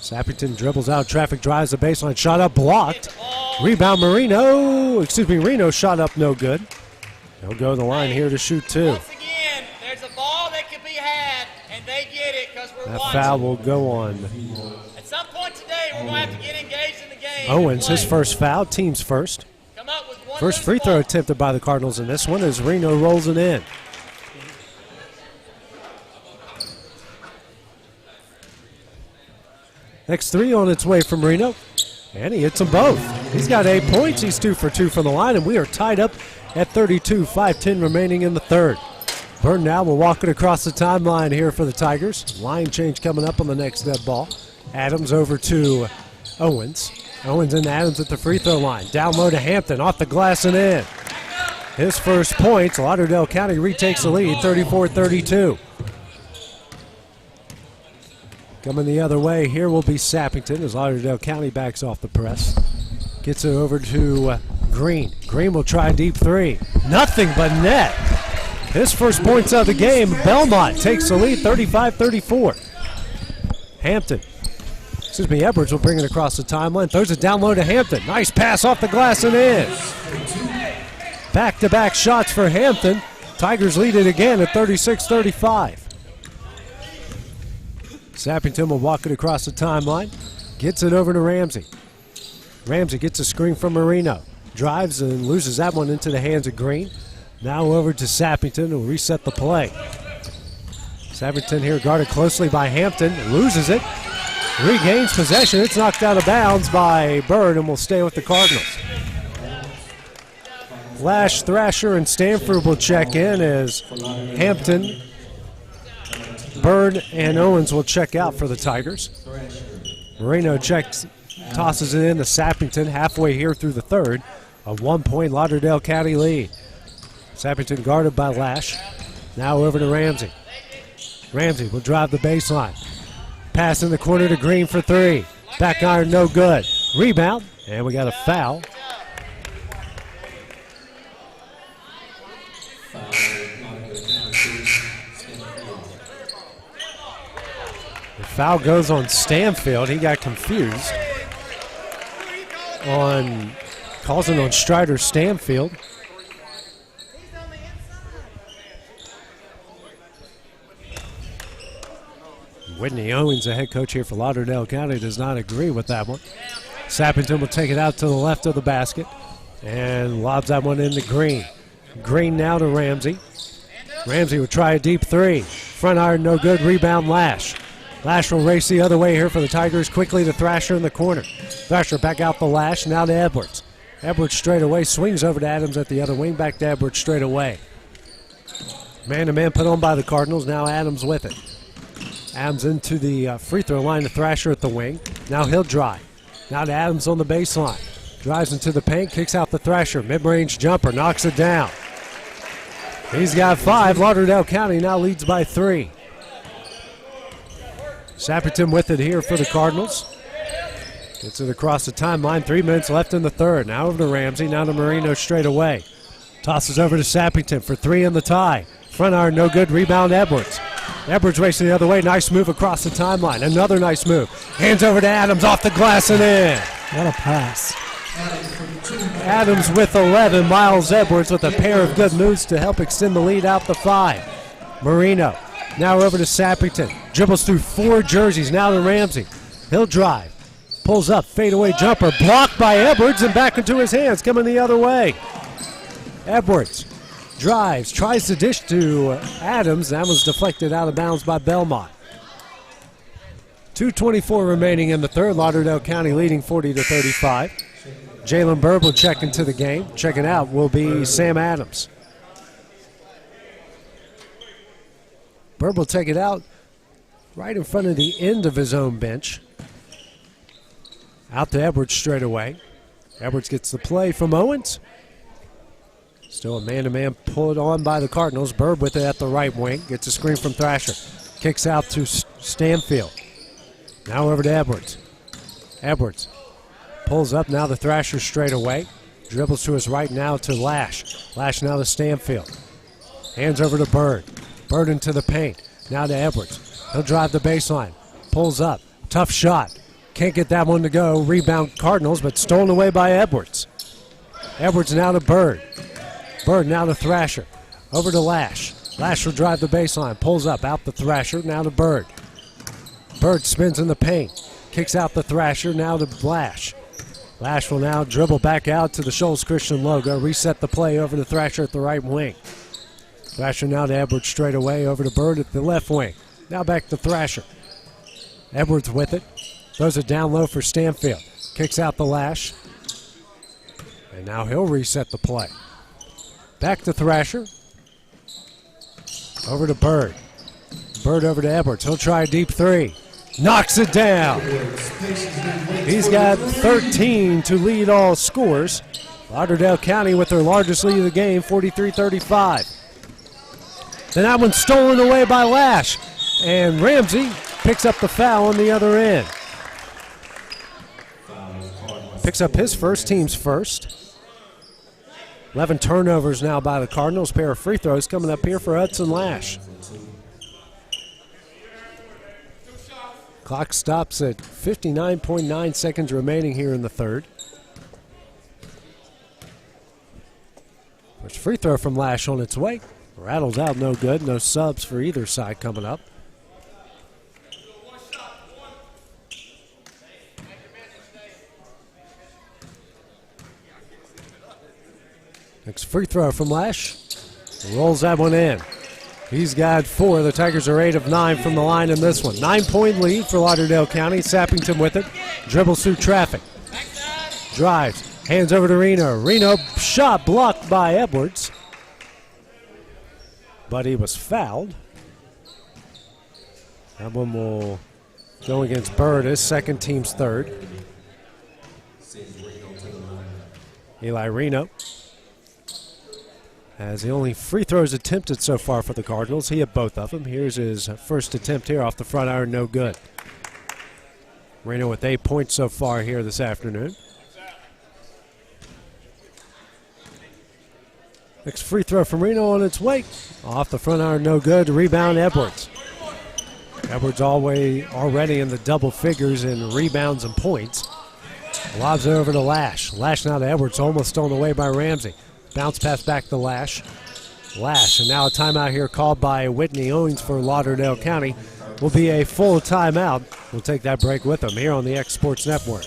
Sappington dribbles out traffic, drives the baseline, shot up, blocked. Rebound Reno shot up, no good. He'll go to the line here to shoot 2. That foul will go on. At some point today, we're going to have to get engaged in the game. Owens, his first foul, team's first. First free throw attempted by the Cardinals in this one as Reno rolls it in. Next 3 on its way from Reno, and he hits them both. He's got 8 points. He's 2 for 2 from the line, and we are tied up at 32, 5:10 remaining in the third. Bird now will walk it across the timeline here for the Tigers. Line change coming up on the next dead ball. Adams over to Owens. Owens and Adams at the free throw line. Down low to Hampton, off the glass and in. his first points. Lauderdale County retakes the lead, 34-32. Coming the other way here will be Sappington as Lauderdale County backs off the press. Gets it over to Green. Green will try a deep three. Nothing but net. His first points of the game. Belmont takes the lead, 35-34. Edwards will bring it across the timeline. Throws it down low to Hampton. Nice pass off the glass and in. Back-to-back shots for Hampton. Tigers lead it again at 36-35. Sappington will walk it across the timeline. Gets it over to Ramsey. Ramsey gets a screen from Marino. Drives and loses that one into the hands of Green. Now over to Sappington who will reset the play. Sappington here guarded closely by Hampton. Loses it. Regains possession. It's knocked out of bounds by Bird and will stay with the Cardinals. Lash, Thrasher, and Stanford will check in as Hampton, Bird, and Owens will check out for the Tigers. Marino tosses it in to Sappington halfway here through the third. A 1-point Lauderdale County lead. Sappington guarded by Lash. Now over to Ramsey. Ramsey will drive the baseline. Pass in the corner to Green for three. Back iron, no good. Rebound, and we got a foul. The foul goes on Stanfield. He got confused. Calls it on Strider Stanfield. Whitney Owens, the head coach here for Lauderdale County, does not agree with that one. Sappington will take it out to the left of the basket and lobs that one into Green. Green now to Ramsey. Ramsey will try a deep three. Front iron, no good. Rebound, Lash. Lash will race the other way here for the Tigers. Quickly to Thrasher in the corner. Thrasher back out the Lash. Now to Edwards. Edwards straight away. Swings over to Adams at the other wing. Back to Edwards straight away. Man-to-man put on by the Cardinals. Now Adams with it. Adams into the free throw line to Thrasher at the wing. Now he'll drive. Now to Adams on the baseline. Drives into the paint, kicks out the Thrasher. Mid-range jumper, knocks it down. He's got 5. Lauderdale County now leads by 3. Sappington with it here for the Cardinals. Gets it across the timeline. 3 minutes left in the third. Now over to Ramsey. Now to Marino straight away. Tosses over to Sappington for 3 in the tie. Front iron, no good. Rebound, Edwards. Edwards racing the other way. Nice move across the timeline. Another nice move. Hands over to Adams off the glass and in. What a pass. Adams with 11. Miles Edwards with a pair of good moves to help extend the lead out to 5. Marino now over to Sappington. Dribbles through 4 jerseys. Now to Ramsey. He'll drive. Pulls up. Fadeaway jumper. Blocked by Edwards and back into his hands. Coming the other way. Edwards drives. Tries to dish to Adams. That was deflected out of bounds by Belmont. 2:24 remaining in the third. Lauderdale County leading 40-35. Jalen Bird will check into the game. Checking out will be Sam Adams. Bird will take it out right in front of the end of his own bench. Out to Edwards straight away. Edwards gets the play from Owens. Still a man-to-man pulled on by the Cardinals. Bird with it at the right wing. Gets a screen from Thrasher. Kicks out to Stanfield. Now over to Edwards. Edwards pulls up now to Thrasher straight away. Dribbles to his right now to Lash. Lash now to Stanfield. Hands over to Bird. Bird into the paint. Now to Edwards. He'll drive the baseline. Pulls up. Tough shot. Can't get that one to go. Rebound Cardinals, but stolen away by Edwards. Edwards now to Bird. Bird now to Thrasher. Over to Lash. Lash will drive the baseline. Pulls up. Out to Thrasher. Now to Bird. Bird spins in the paint. Kicks out the Thrasher. Now to Lash. Lash will now dribble back out to the Shoals Christian logo. Reset the play over to Thrasher at the right wing. Thrasher now to Edwards straight away. Over to Bird at the left wing. Now back to Thrasher. Edwards with it. Throws it down low for Stanfield. Kicks out the Lash. And now he'll reset the play. Back to Thrasher. Over to Bird. Bird over to Edwards. He'll try a deep three. Knocks it down. He's got 13 to lead all scores. Lauderdale County with their largest lead of the game, 43-35. Then that one's stolen away by Lash, and Ramsey picks up the foul on the other end. Picks up his first, team's first. 11 turnovers now by the Cardinals. Pair of free throws coming up here for Hudson Lash. Clock stops at 59.9 seconds remaining here in the third. First free throw from Lash on its way. Rattles out, no good. No subs for either side coming up. Next free throw from Lash. Rolls that one in. He's got 4. The Tigers are 8 of 9 from the line in this one. 9-point lead for Lauderdale County. Sappington with it. Dribbles through traffic. Drives. Hands over to Reno. Reno shot blocked by Edwards. But he was fouled. That one will go against Bird, his second, team's third. Eli Reno has the only free throws attempted so far for the Cardinals. He had both of them. Here's his first attempt here off the front iron, no good. Reno with 8 points so far here this afternoon. Next free throw from Reno on its way. Off the front iron, no good. Rebound, Edwards. Edwards already in the double figures in rebounds and points. Lobs it over to Lash. Lash now to Edwards, almost stolen away by Ramsey. Bounce pass back to Lash. Lash, and now a timeout here called by Whitney Owens for Lauderdale County. Will be a full timeout. We'll take that break with them here on the X Sports Network.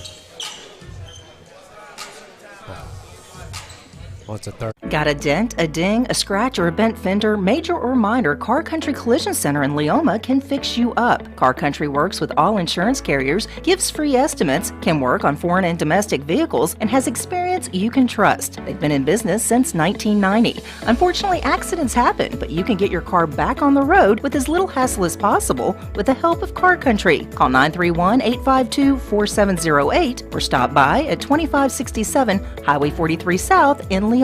What's a third? Got a dent, a ding, a scratch, or a bent fender? Major or minor, Car Country Collision Center in Leoma can fix you up. Car Country works with all insurance carriers, gives free estimates, can work on foreign and domestic vehicles, and has experience you can trust. They've been in business since 1990. Unfortunately, accidents happen, but you can get your car back on the road with as little hassle as possible with the help of Car Country. Call 931-852-4708 or stop by at 2567 Highway 43 South in Leoma.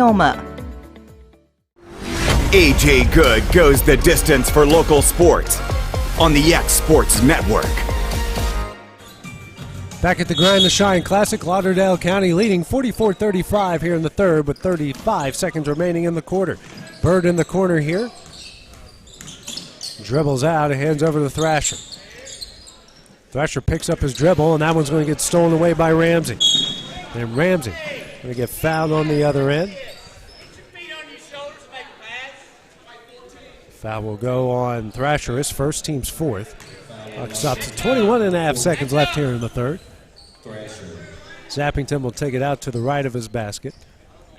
AJ Good goes the distance for local sports on the X Sports Network. Back at the Grind to Shine Classic, Lauderdale County leading 44-35 here in the third with 35 seconds remaining in the quarter. Bird in the corner here. Dribbles out and hands over to Thrasher. Thrasher picks up his dribble, and that one's going to get stolen away by Ramsey. And Ramsey going to get fouled on the other end. Foul will go on Thrasher, his first, team's fourth. Clock stops at 21.5 seconds left here in the third. Sappington will take it out to the right of his basket.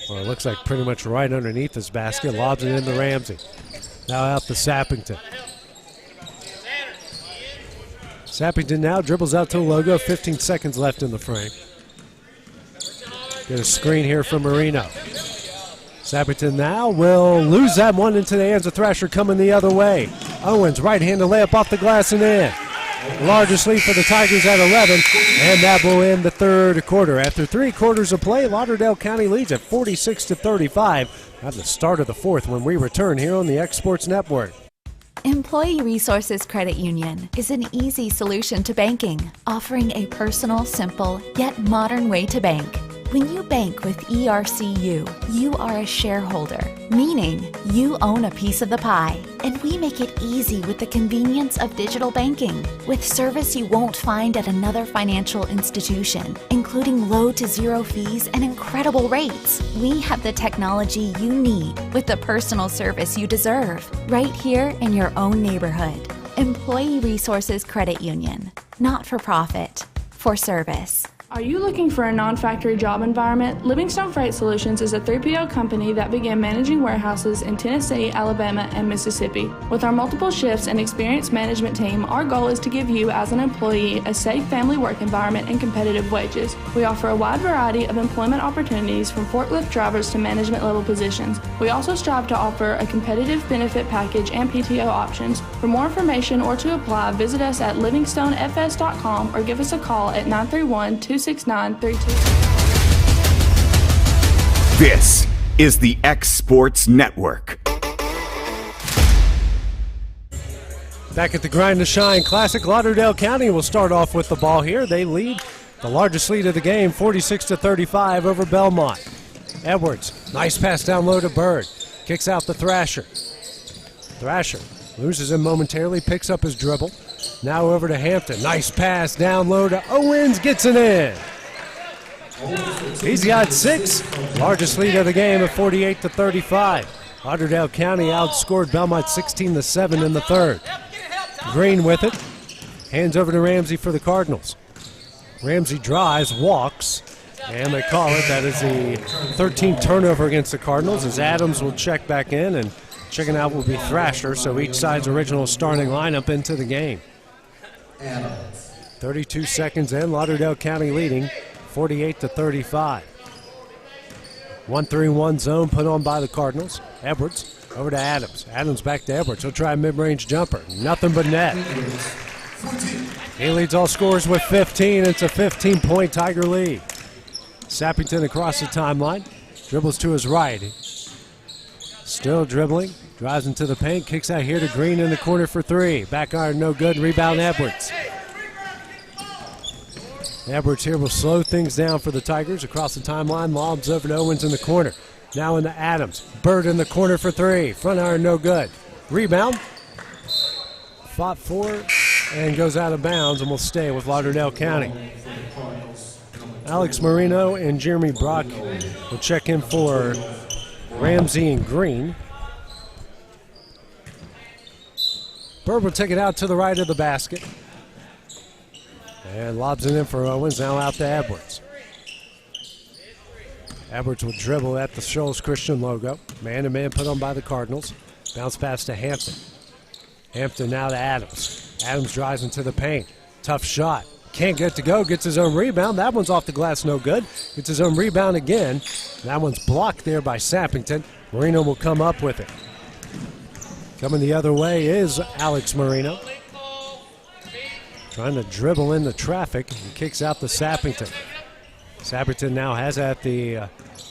Well, it looks like pretty much right underneath his basket. Lobs it into Ramsey. Now out to Sappington. Sappington now dribbles out to the logo. 15 seconds left in the frame. Get a screen here from Marino. Sappington now will lose that one into the hands of Thrasher coming the other way. Owens, right-handed layup off the glass and in. Largest lead for the Tigers at 11, and that will end the third quarter. After 3 quarters of play, Lauderdale County leads at 46-35 at the start of the fourth when we return here on the X Sports Network. Employee Resources Credit Union is an easy solution to banking, offering a personal, simple, yet modern way to bank. When you bank with ERCU, you are a shareholder, meaning you own a piece of the pie. And we make it easy with the convenience of digital banking, with service you won't find at another financial institution, including low to zero fees and incredible rates. We have the technology you need with the personal service you deserve, right here in your own neighborhood. Employee Resources Credit Union, not for profit, for service. Are you looking for a non-factory job environment? Livingstone Freight Solutions is a 3PL company that began managing warehouses in Tennessee, Alabama, and Mississippi. With our multiple shifts and experienced management team, our goal is to give you, as an employee, a safe family work environment and competitive wages. We offer a wide variety of employment opportunities from forklift drivers to management level positions. We also strive to offer a competitive benefit package and PTO options. For more information or to apply, visit us at livingstonefs.com or give us a call at 931-269-32. This is the X Sports Network. Back at the Grind to Shine Classic, Lauderdale County will start off with the ball here. They lead the largest lead of the game, 46-35 over Belmont. Edwards, nice pass down low to Bird. Kicks out the Thrasher. Thrasher loses him momentarily, picks up his dribble. Now over to Hampton. Nice pass down low to Owens, gets it in. He's got 6. Largest lead of the game at 48-35. Lauderdale County outscored Belmont 16-7 in the third. Green with it. Hands over to Ramsey for the Cardinals. Ramsey drives, walks, and they call it. That is the 13th turnover against the Cardinals as Adams will check back in, and checking out will be Thrasher, so each side's original starting lineup into the game. 32 seconds in, Lauderdale County leading 48-35. 1-3-1 zone put on by the Cardinals. Edwards over to Adams. Adams back to Edwards. He'll try a mid-range jumper. Nothing but net. He leads all scorers with 15. It's a 15-point Tiger lead. Sappington across the timeline. Dribbles to his right. Still dribbling. Drives into the paint. Kicks out here to Green in the corner for 3. Back iron no good. Rebound Edwards. Edwards here will slow things down for the Tigers. Across the timeline. Lobs over to Owens in the corner. Now into Adams. Bird in the corner for 3. Front iron no good. Rebound. Fought for and goes out of bounds and will stay with Lauderdale County. Alex Marino and Jeremy Brock will check in for Ramsey and Green. Bird will take it out to the right of the basket. And lobs it in for Owens. Now out to Edwards. Edwards will dribble at the Shoals Christian logo. Man-to-man put on by the Cardinals. Bounce pass to Hampton. Hampton now to Adams. Adams drives into the paint. Tough shot. Can't get to go. Gets his own rebound. That one's off the glass, no good. Gets his own rebound again. That one's blocked there by Sappington. Marino will come up with it. Coming the other way is Alex Marino. Trying to dribble in the traffic and kicks out to Sappington. Sappington now has at the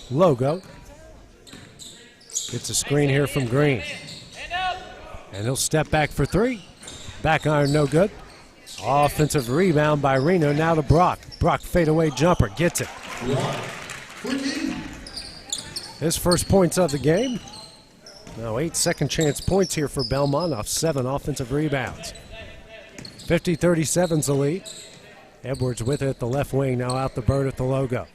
logo. Gets a screen here from Green. And he'll step back for 3. Back iron no good. Offensive rebound by Reno. Now to Brock. Brock fadeaway jumper. Gets it. His first points of the game. Now 8 second chance points here for Belmont off 7 offensive rebounds. 50-37's the lead. Edwards with it at the left wing. Now out the Bird at the logo.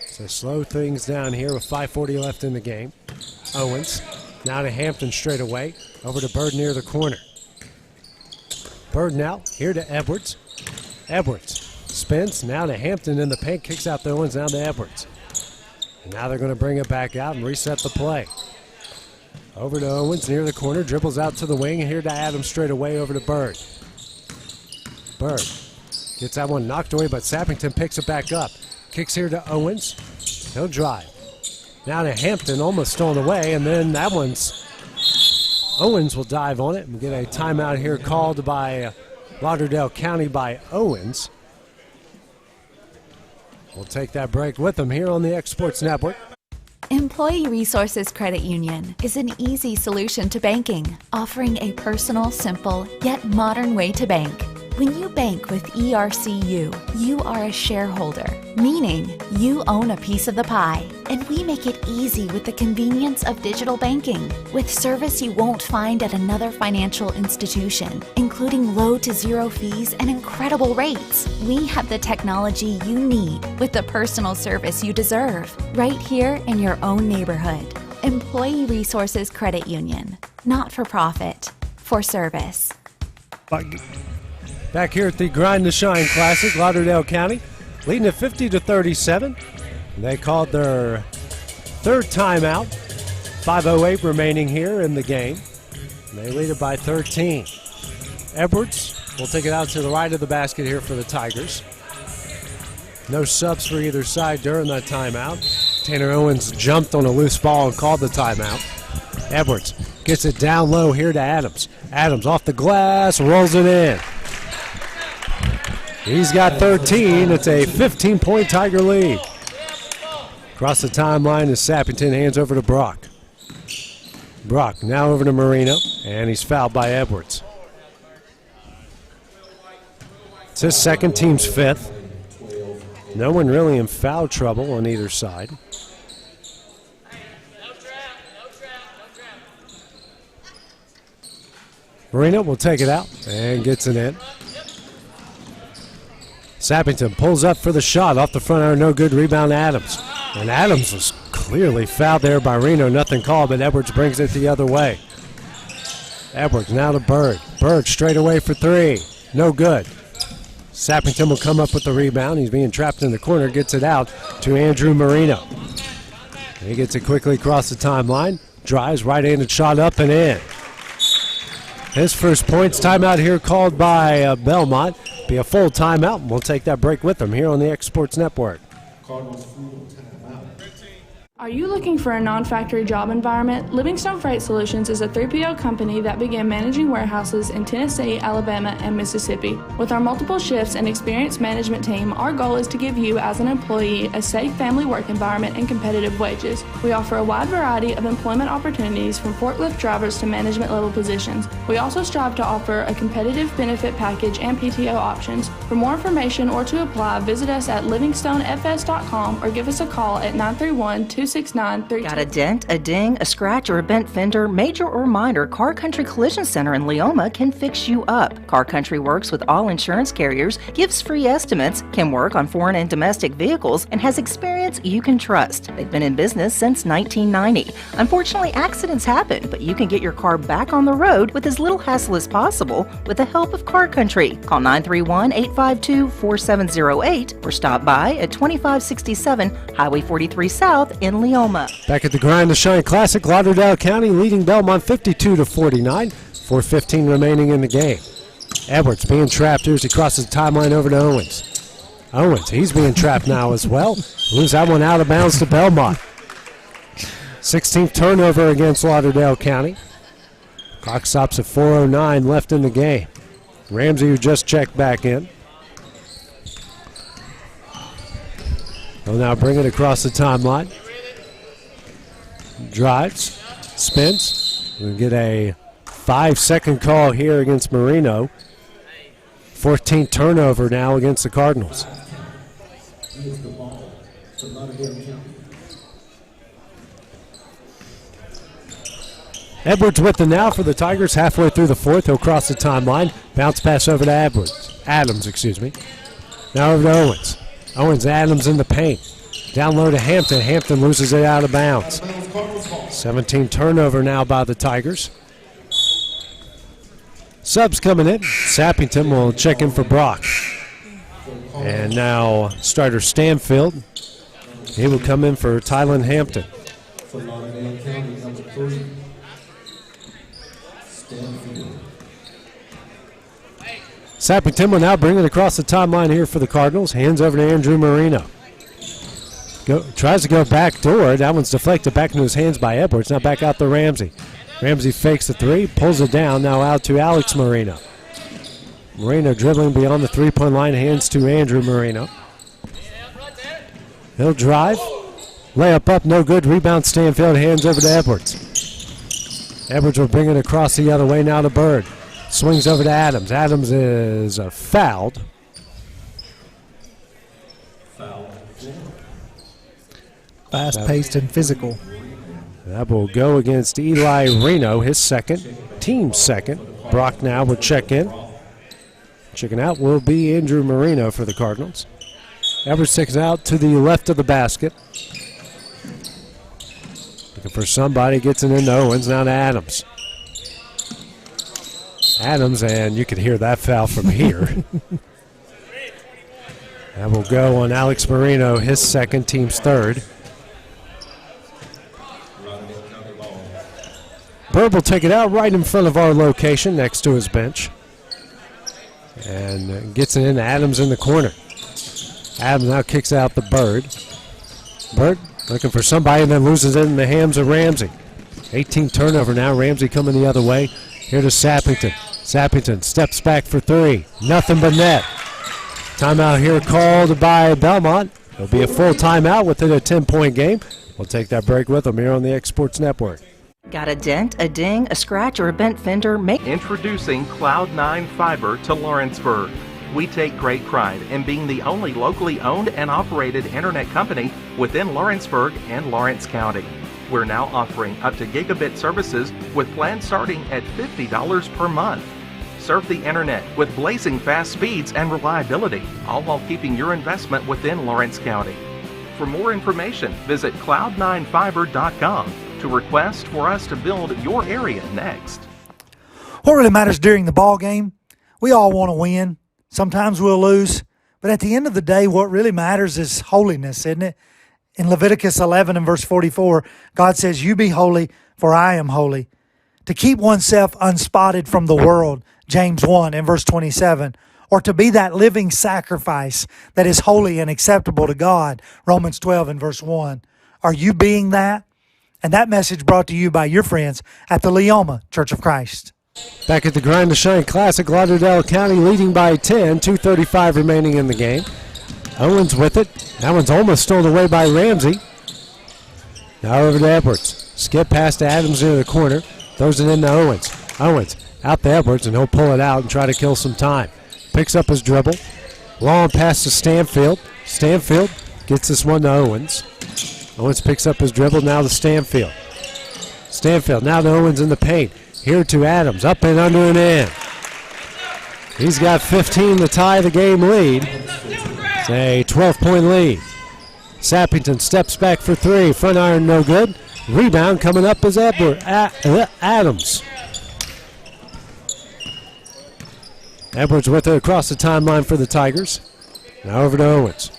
So slow things down here with 5:40 left in the game. Owens now to Hampton straight away. Over to Bird near the corner. Bird now here to Edwards. Edwards spins now to Hampton in the paint. Kicks out the Owens. Now to Edwards. And now they're going to bring it back out and reset the play. Over to Owens near the corner. Dribbles out to the wing. Here to Adams straight away over to Bird. Bird gets that one knocked away, but Sappington picks it back up. Kicks here to Owens. He'll drive. Now to Hampton, almost stolen away, and then that one's Owens will dive on it and get a timeout here called by Lauderdale County by Owens. We'll take that break with them here on the X Sports Network. Employee Resources Credit Union is an easy solution to banking, offering a personal, simple, yet modern way to bank. When you bank with ERCU, you are a shareholder, meaning you own a piece of the pie. And we make it easy with the convenience of digital banking, with service you won't find at another financial institution, including low to zero fees and incredible rates. We have the technology you need with the personal service you deserve, right here in your own neighborhood. Employee Resources Credit Union, not for profit, for service. Back here at the Grind to Shine Classic, Lauderdale County leading at 50-37. They called their third timeout. 5:08 remaining here in the game. They lead it by 13. Edwards will take it out to the right of the basket here for the Tigers. No subs for either side during that timeout. Tanner Owens jumped on a loose ball and called the timeout. Edwards gets it down low here to Adams. Adams off the glass, rolls it in. He's got 13. It's a 15-point Tiger lead. Across the timeline is Sappington, hands over to Brock. Brock now over to Marino, and he's fouled by Edwards. It's his second, team's fifth. No one really in foul trouble on either side. Marino will take it out and gets it in. Sappington pulls up for the shot off the front iron, no good. Rebound Adams. And Adams was clearly fouled there by Reno. Nothing called, but Edwards brings it the other way. Edwards now to Bird. Bird straight away for three. No good. Sappington will come up with the rebound. He's being trapped in the corner. Gets it out to Andrew Marino. He gets it quickly across the timeline. Drives, right-handed shot up and in. His first points. Timeout here called by Belmont. Be a full timeout, and we'll take that break with them here on the X Sports Network. Are you looking for a non-factory job environment? Livingstone Freight Solutions is a 3PL company that began managing warehouses in Tennessee, Alabama, and Mississippi. With our multiple shifts and experienced management team, our goal is to give you, as an employee, a safe family work environment and competitive wages. We offer a wide variety of employment opportunities from forklift drivers to management level positions. We also strive to offer a competitive benefit package and PTO options. For more information or to apply, visit us at livingstonefs.com or give us a call at 931-269-32. Got a dent, a ding, a scratch, or a bent fender? Major or minor, Car Country Collision Center in Leoma can fix you up. Car Country works with all insurance carriers, gives free estimates, can work on foreign and domestic vehicles, and has experience you can trust. They've been in business since 1990. Unfortunately, accidents happen, but you can get your car back on the road with as little hassle as possible with the help of Car Country. Call 931-852-4708 or stop by at 2567 Highway 43 South in Leoma. Back at the Grind to Shine Classic, Lauderdale County leading Belmont 52-49. 4:15 remaining in the game. Edwards being trapped here as he crosses the timeline over to Owens. Owens, he's being trapped now as well. Moves that one out of bounds to Belmont. 16th turnover against Lauderdale County. Clock stops at 4:09 left in the game. Ramsey, who just checked back in. He'll now bring it across the timeline. Drives, spins. We'll get a 5-second call here against Marino. 14th turnover now against the Cardinals. Edwards with the now for the Tigers halfway through the fourth. He'll cross the timeline. Bounce pass over to Adams. Now over to Owens. Owens, Adams in the paint. Down low to Hampton. Hampton loses it out of bounds. 17 turnover now by the Tigers. Subs coming in. Sappington will check in for Brock. And now starter Stanfield. He will come in for Tylen Hampton. Sappington will now bring it across the timeline here for the Cardinals. Hands over to Andrew Marino. Tries to go back door. That one's deflected back into his hands by Edwards. Now back out to Ramsey. Ramsey fakes the three, pulls it down. Now out to Alex Marino. Marino dribbling beyond the three-point line. Hands to Andrew Marino. He'll drive. Layup up, no good. Rebound Stanfield. Hands over to Edwards. Edwards will bring it across the other way now to Bird. Swings over to Adams. Adams is fouled. Fast-paced and physical. That will go against Eli Reno, his second, team's second. Brock now will check in. Checking out will be Andrew Marino for the Cardinals. Edwards takes it out to the left of the basket. Looking for somebody, gets it into Owens, now to Adams. Adams, and you can hear that foul from here. That will go on Alex Marino, his second, team's third. Bird will take it out right in front of our location next to his bench. And gets it in. Adams in the corner. Adams now kicks out the Bird. Bird looking for somebody and then loses it in the hands of Ramsey. 18th turnover now. Ramsey coming the other way. Here to Sappington. Sappington steps back for three. Nothing but net. Timeout here called by Belmont. It'll be a full timeout within a 10-point game. We'll take that break with them here on the X Sports Network. Got a dent, a ding, a scratch, or a bent fender? Introducing Cloud9 Fiber to Lawrenceburg. We take great pride in being the only locally owned and operated internet company within Lawrenceburg and Lawrence County. We're now offering up to gigabit services with plans starting at $50 per month. Serve the internet with blazing fast speeds and reliability, all while keeping your investment within Lawrence County. For more information, visit cloud9fiber.com to request for us to build your area next. What really matters during the ball game? We all want to win. Sometimes we'll lose. But at the end of the day, what really matters is holiness, isn't it? In Leviticus 11 and verse 44, God says, "You be holy, for I am holy." To keep oneself unspotted from the world, James 1 and verse 27, or to be that living sacrifice that is holy and acceptable to God, Romans 12 and verse 1. Are you being that? And that message brought to you by your friends at the Leoma Church of Christ. Back at the Grind to Shine Classic, Lauderdale County leading by 10, 2:35 remaining in the game. Owens with it. That one's almost stolen away by Ramsey. Now over to Edwards. Skip past to Adams into the corner. Throws it into Owens. Owens out to Edwards, and he'll pull it out and try to kill some time. Picks up his dribble. Long pass to Stanfield. Stanfield gets this one to Owens. Owens picks up his dribble now to Stanfield. Stanfield now to Owens in the paint. Here to Adams. Up and under and in. He's got 15 to tie the game lead. It's a 12-point lead. Sappington steps back for three. Front iron no good. Rebound coming up is Adams. Edwards with it across the timeline for the Tigers. Now over to Owens.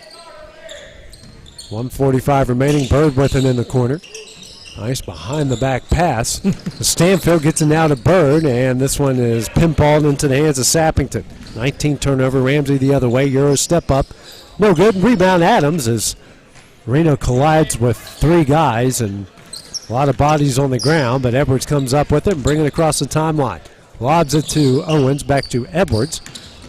1:45 remaining. Bird with it in the corner. Nice behind-the-back pass. Stanfield gets it now to Bird, and this one is pinballed into the hands of Sappington. 19 turnover. Ramsey the other way. Euro step up. No good. Rebound Adams as Reno collides with three guys, and a lot of bodies on the ground, but Edwards comes up with it and brings it across the timeline. Lobs it to Owens, back to Edwards.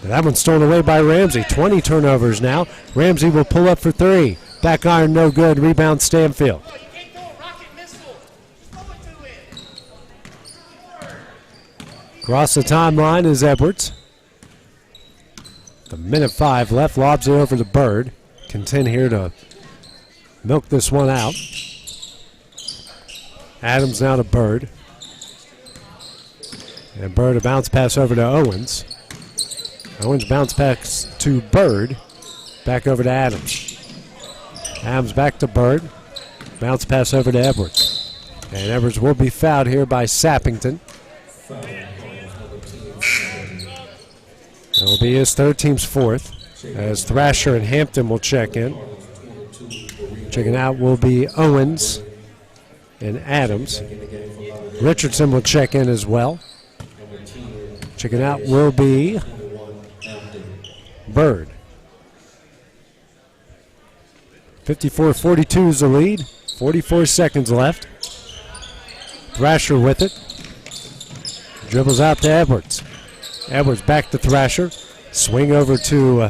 And that one's stolen away by Ramsey. 20 turnovers now. Ramsey will pull up for three. Back iron no good. Rebound Stanfield. Across the timeline is Edwards. A minute 5 left. Lobs it over to Bird. Content here to milk this one out. Adams now to Bird. And Bird a bounce pass over to Owens. Owens bounce pass to Bird. Back over to Adams. Adams back to Bird. Bounce pass over to Edwards. And Edwards will be fouled here by Sappington. That will be his third, team's fourth, as Thrasher and Hampton will check in. Checking out will be Owens and Adams. Richardson will check in as well. Checking out will be Bird. 54-42 is the lead. 44 seconds left. Thrasher with it. Dribbles out to Edwards. Edwards back to Thrasher. Swing over to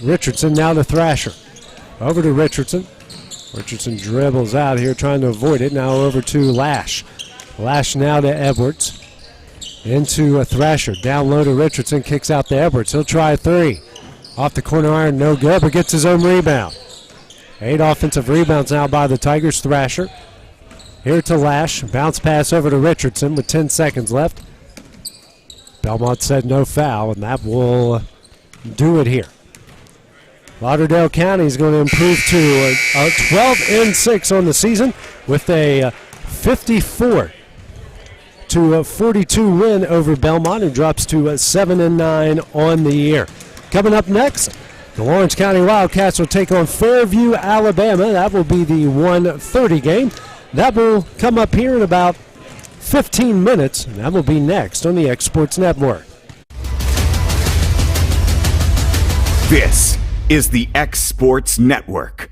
Richardson. Now to Thrasher. Over to Richardson. Richardson dribbles out here trying to avoid it. Now over to Lash. Lash now to Edwards. Into Thrasher. Down low to Richardson. Kicks out to Edwards. He'll try a three. Off the corner iron. No good, but gets his own rebound. 8 offensive rebounds now by the Tigers. Thrasher. Here to Lash. Bounce pass over to Richardson with 10 seconds left. Belmont said no foul, and that will do it here. Lauderdale County is going to improve to 12-6 on the season with a 54-42 win over Belmont, and drops to 7-9 on the year. Coming up next, the Lawrence County Wildcats will take on Fairview, Alabama. That will be the 1:30 game. That will come up here in about 15 minutes, and that will be next on the X Sports Network. This is the X Sports Network.